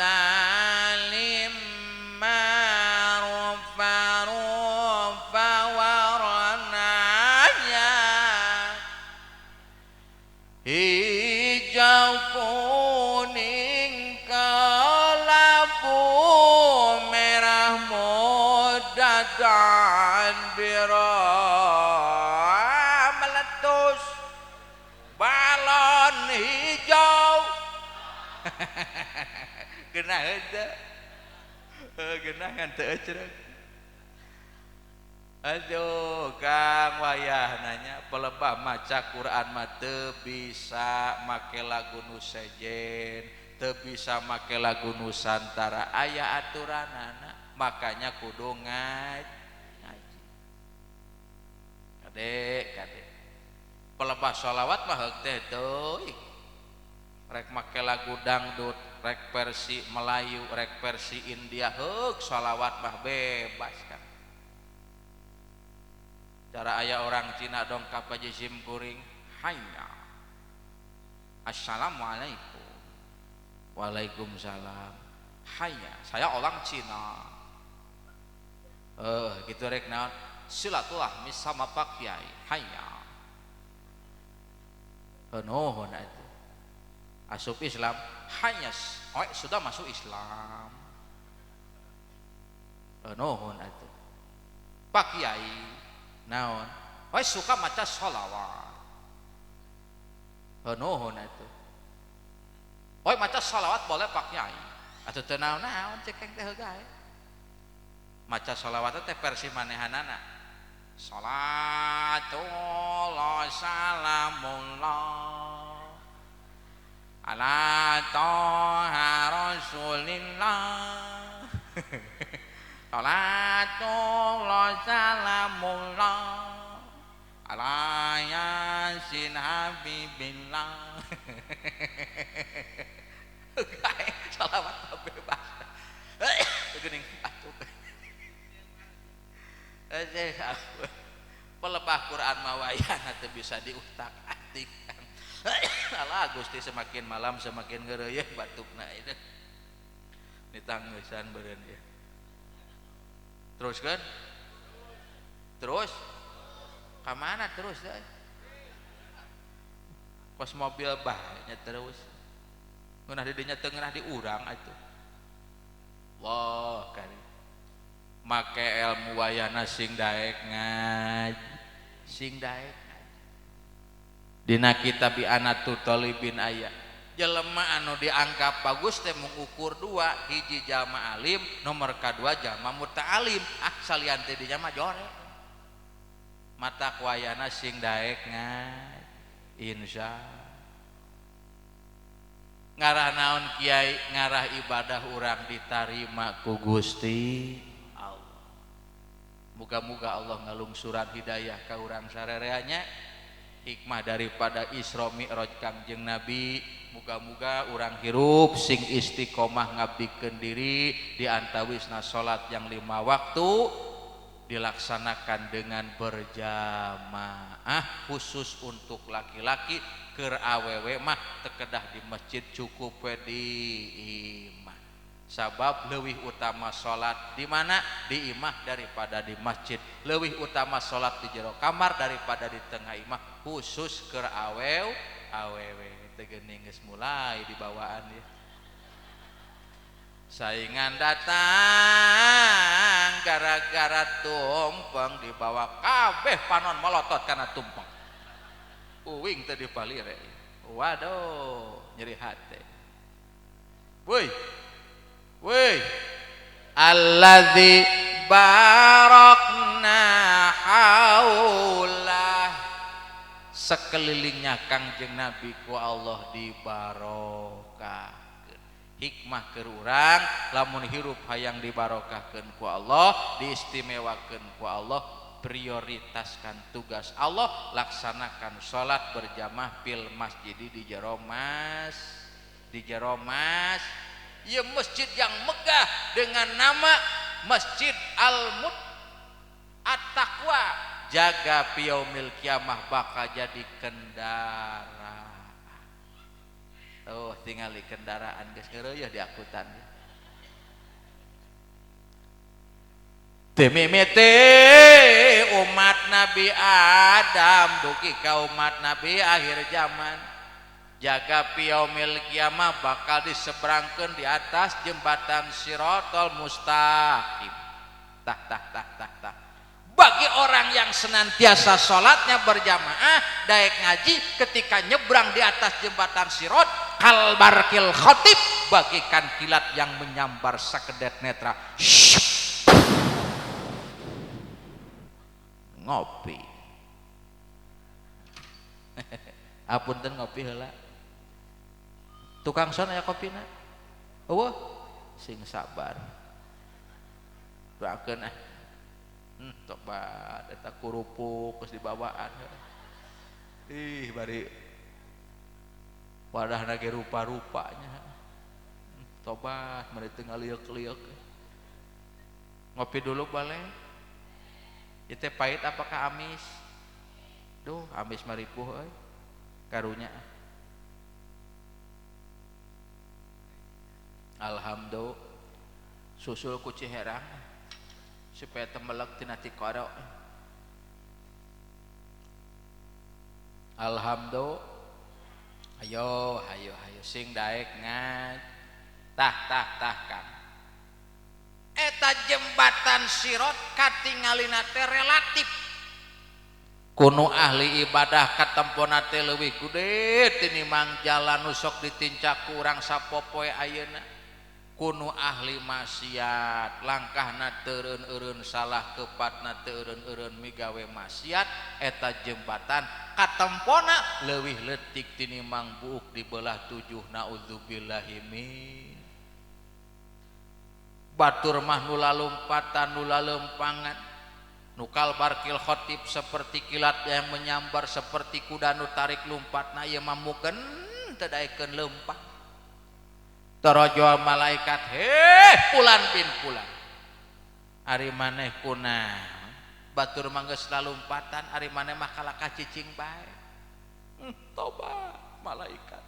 adalim marufa warananya hijau kuning kelabu merah muda dan biru meletus balon hijau genah heuh genangan teu ecrek aduh Kang wayah nanya pelebah maca Quran mah teu bisa make lagu nu sejen teu bisa make lagu Nusantara aya aturanana makanya kudu ngaji kade pelebah sholawat mah heuk teh teuing rek make lagu dangdut rek versi Melayu rek versi India heuk sholawat mah bebas kan cara aya orang Cina dongkap aja sim kuring hayya assalamualaikum waalaikumsalam hayya saya orang Cina gitu rek naon silaturahmi sama Pak Kiai hayya nuhun atuh asup Islam hayya sudah masuk Islam nuhun atuh Pak Kiai naon suka maca sholawat nuhun atuh maca sholawat boleh Pak Kiai atuh teu naon cekeng teh gae maca sholawat teh versi manehanana sholatullah salamullah ala toha rasulillah Salatullah salamullah ala yasin habibillah salawat bebas geuning batuk pelebah Quran mah wayahna teu bisa diutak-atik alah Gusti semakin malam semakin geureuyeun batukna itu ditangeusan beureun ya terus kan terus kemana terus pas mobil bahnya terus ngeunah di dinya teu ngeunah di urang atuh wah kali make ilmu wayahna sing daek ngaji sing daek ngaji dina kitab Anatut Talibin aya jelema anu dianggap bagus teh mengukur dua hiji jalma alim nomor kadua jalma muta'alim salian teh dinya mah jorek mata kuayana sing daek ngaji insya ngarah naon kiai ngarah ibadah urang ditarima ku Gusti Allah muga-muga Allah ngalungsuran hidayah ka urang sarereanya hikmah daripada Isra Mi'raj Kangjeng Nabi muga-muga urang hirup sing istiqomah ngabdikeun diri di antawisna salat yang 5 waktu dilaksanakan dengan berjamaah khusus untuk laki-laki keur awewe mah tekedah di masjid cukup we di imah sabab leuwih utama salat di mana di imah daripada di masjid, leuwih utama salat di jero kamar daripada di tengah imah, khusus keur awewe teu geuning geus mulai dibawaan ya. Saingan datang gara-gara tumpeng dibawa kabeh panon molotot karena tumpeng. Uwing teu dipalire. Waduh, nyeri hati. Woi. Alladzi barakna haulah. Sekelilingnya Kangjeng Nabi ku Allah dibarokah. Hikmah keur urang lamun hirup hayang dibarokahkeun ku Allah, diistimewakeun ku Allah, prioritaskan tugas Allah, laksanakan salat berjamaah fil masjid di jero mas ieu masjid yang megah dengan nama Masjid At-Taqwa, jaga piyaumil kiamah bakal jadi kendara. Oh, tinggal di kendaraan geus ngeureuyeuh di akutan. Temimete umat Nabi Adam dugi ka umat Nabi akhir zaman, jaga piyaumil kiamah bakal diseberangkeun di atas jembatan Shiratal Mustaqim. Bagi orang yang senantiasa sholatnya berjamaah daek ngaji, ketika nyebrang di atas jembatan Sirat kalbarkil khotib, bagikan kilat yang menyambar sakedet netra. Ngopi. Apunten ngopi heula. Tukang son aya kopina. Eueuh, sing sabar. Doakeun tobat eta kurupuk geus dibawaan. Ih bari wadahna ge rupa-rupanya. Tobat mari teu ngaliuk-liuk. Ngopi dulu boleh. Ieu teh pahit apakah amis? Duh, amis maripuh euy. Karunya. Alhamdulillah. Susul ku Ciherang. Supaya temelek tina ti qada. Alhamdulillah. Ayo sing daek ngaj. Tah Kang. Eta jembatan Sirat katingalina teh relatif. Kuno ahli ibadah katempona teh leuwih gede tinimbang jalan nu sok ditincak ku urang sapopoe ayeuna. Kuno ahli maksiat langkahna teureun-eureun salah kepatna teureun-eureun migawe maksiat, eta jembatan katempona leuwih leutik tinimbang buuk di belah 7. Naudzubillahi min. Batur mah nu lalumpatan nu lalempangan, nu kalbarkil khotib seperti kilat yang menyambar, seperti kuda nu tarik lumpatna ieu mah mugen teu daekeun leumpah. Torojo malaikat, pulan bin pulan. Ari maneh kunaon? Batur mah geus lalumpatan, ari maneh mah kalaka cicing bae. Tobat malaikat.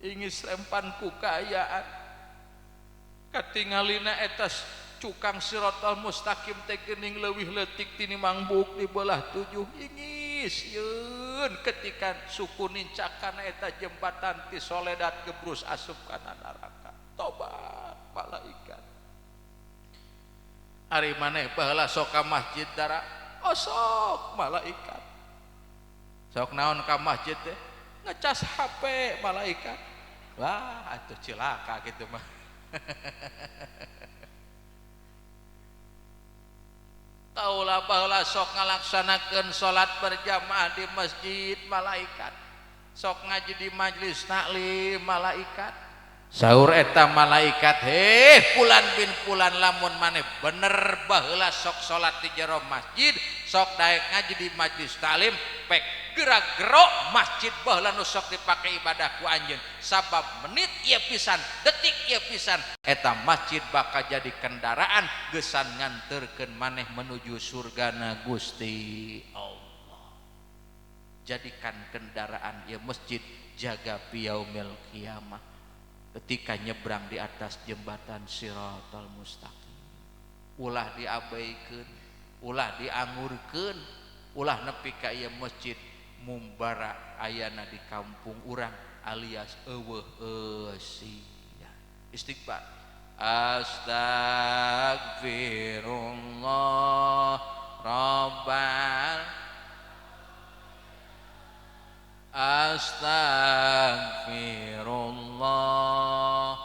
Ingis rempan ku kaayaan. Katingalina eta cukang Shiratal Mustaqim teh geuning leuwih leutik tinimbang buuk di belah 7. Ingis yeun ketika suku nincakana eta jembatan ti Soledad gebrus asup kana neraka. Tobat malaikat. Ari maneh baheula sok ka masjid dara, sok malaikat. Sok naon ka masjid teh? Ngecas HP malaikat. Wah, atuh cilaka kitu mah. Kaulah baheula sok ngalaksanakeun salat berjamaah di masjid malaikat, sok ngaji di majelis taklim malaikat. Saur eta malaikat, pulan bin pulan lamun maneh bener baheula sok salat di jero masjid, sok daek ngaji di majelis taklim, pek gerak-gerok masjid baheula nu sok dipake ibadah ku anjeun. Sabab menit ieu pisan, detik ieu pisan, eta masjid bakal jadi kendaraan geusan nganterkeun maneh menuju surgana Gusti Allah. Jadikan kendaraan ieu masjid, jaga piyaumil kiamah. ketika nyebrang di atas jembatan Siratal Mustaqim. Ulah diabaikan, ulah diangurkan, ulah nepi ka ieu masjid mumbara ayana di kampung urang alias eueuh sia. Istighfar. Astagfirullah Rabbal Astagfirullah.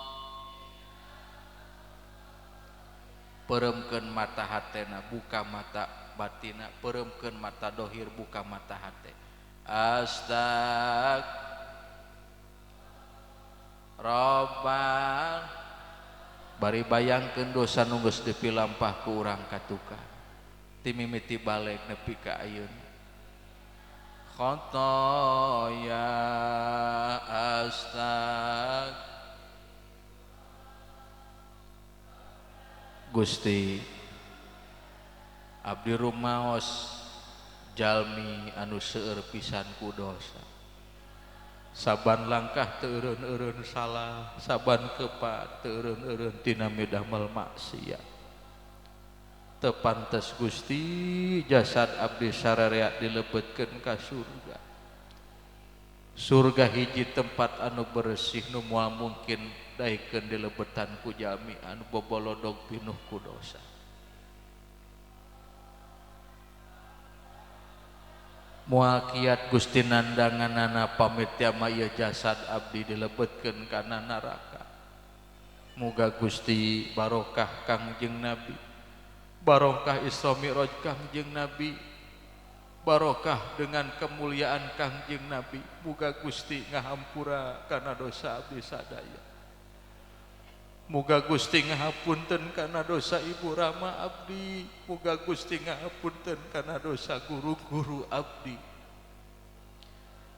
Peremkeun mata hatena, buka mata batina, peremkeun mata dohir, buka mata hate. Astag Rabbal. Bari bayangkeun dosa nu geus dipilampah ku urang katukan, ti mimiti balik nepi ka ayeuna. Khotoya astag. Gusti abdi rumaos jalmi anu seueur pisan ku dosa. Saban langkah teu eureun-eureun salah, saban kepa teu eureun-eureun tina midamel maksiat. Teu pantes Gusti jasad abdi sararea dilebetkeun ka surga. Surga hiji tempat anu bersih nu moal mungkin daikeun dilebetan ku jalmi anu bobolodog pinuh ku dosa. Moal kiat Gusti nandanganana pamit yama ieu jasad abdi dilebetkeun kana neraka. Muga Gusti barokah Kangjeng Nabi, barokah Isra Mi'raj Kangjeng Nabi, barokah dengan kemuliaan Kangjeng Nabi. Muga Gusti ngahampura kana dosa abdi sadaya. Muga Gusti ngahapunten kana dosa Ibu Rama abdi. Muga Gusti ngahapunten kana dosa guru-guru abdi.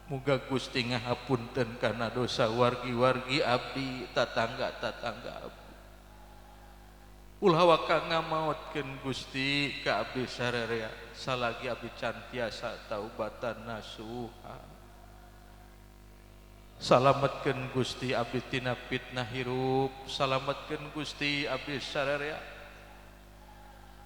Muga Gusti ngahapunten kana dosa wargi-wargi abdi, tatangga-tatangga abdi. Ulah waka ngamaotkeun Gusti ka abdi sararea salagi abdi can tiasa taubatan nasuha. Salametkeun Gusti abdi tina fitnah hirup, salametkeun Gusti abdi sararea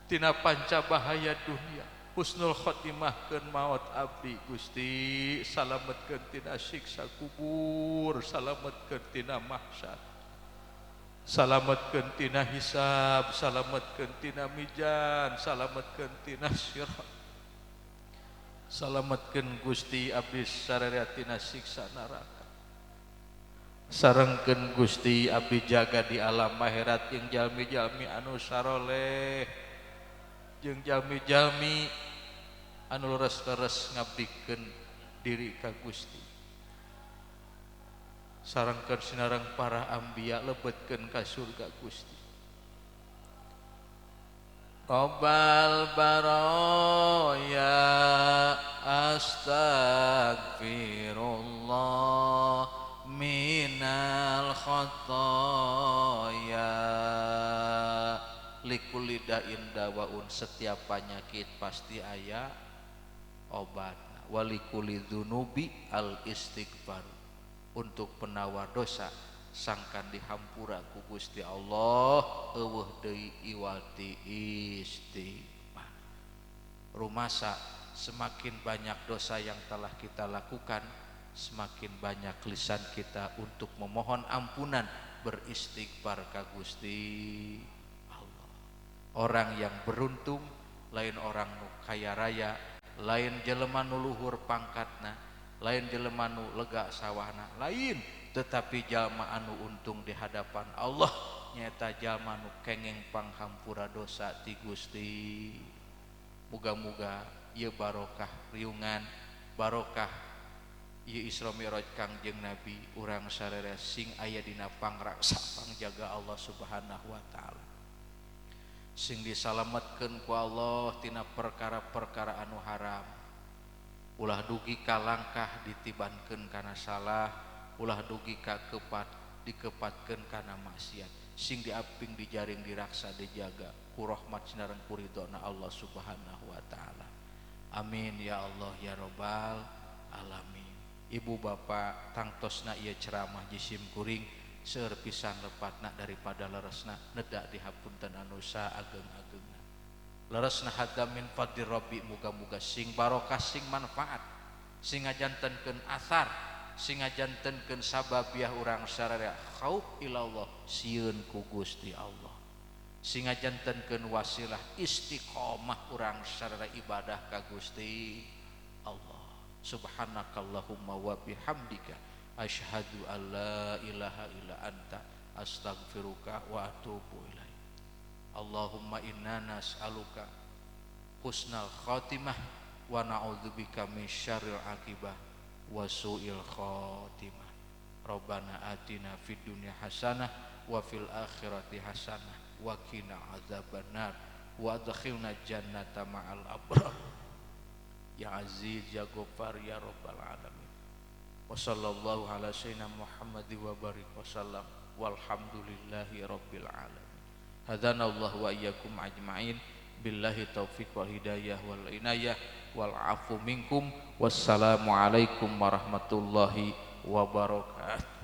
tina panca bahaya dunia. Husnul khotimahkeun maot abdi Gusti, salametkeun tina siksa kubur, salametkeun tina mahsyar, salametkeun tina hisab, salametkeun tina mizan, salametkeun tina sirat, salametkeun Gusti abdi sararea tina siksa neraka. Sarengkeun Gusti abdi jaga di alam akhirat jeung jalmi-jalmi anu saroleh, jeung jalmi-jalmi anu leres-leres ngabdikeun diri ka Gusti. Sarengkeun sinareng para anbiya lebetkeun ka surga Gusti. Rabbal baraya astagfirullah minal khotoya. Likulli da'in dawaun, setiap penyakit pasti aya obatna. Walikuli dzunubi al istighfar, untuk penawar dosa sangkan dihampura ku Gusti Allah eueuh deui iwati istighfar. Rumasa semakin banyak dosa yang telah kita lakukan, semakin banyak lisan kita untuk memohon ampunan, beristighfar ka Gusti Allah. Orang yang beruntung lain orang nu kaya raya, lain jelema nu luhur pangkatna, lain jelema nu lega sawahna, lain tetapi jalma anu untung di hadapan Allah nyaeta jalma nu kengeng panghampura dosa ti Gusti. Muga-muga ieu barokah riungan, barokah ieu Isra Mi'raj Kangjeng Nabi, urang sararea sing aya dina pangraksa pangjaga Allah Subhanahu wa taala, sing disalametkeun ku Allah tina perkara-perkara anu haram. Ulah dugi ka langkah ditibankeun kana salah, ulah dugi ka kepat dikepatkeun kana maksiat, sing diaping dijaring diraksa dijaga ku rahmat sinareng ku ridona Allah Subhanahu wa taala. Amin ya Allah ya rabbal alamin. Ibu bapak tangtosna ieu ceramah jisim kuring seueur pisan lepatna daripada leresna nedak dihapunten anu saageng-agengna. Leresna hadza min fadli rabbi, muga-muga sing barokah sing manfaat, sing ngajantenkeun asar, sing ngajantenkeun sababiah urang sararea khauf ilallah, sieun ku Gusti Allah, sing ngajantenkeun wasilah istiqomah urang sararea ibadah ka Gusti Allah. Subhanakallahumma wa bihamdika asyhadu an la ilaha illa anta astaghfiruka wa atubu ilaik. Allahumma inna nas'aluka husnal khatimah wa na'udzubika min syarril aqibah wa su'il khatimah. Rabbana atina fid dunya hasanah wa fil akhirati hasanah wa qina adzabannar wa adkhilna jannata ma'al abrar. Ya Aziz ya Ghaffar ya Rabbal alamin. Wa sallallahu ala sayyidina Muhammad wa barik wa sallam walhamdulillahi rabbil alamin. Hadana Allah wa iyyakum ajma'in. Billahi taufiq wal hidayah wal inayah wal afu minkum. Wassalamu alaikum warahmatullahi wabarakatuh.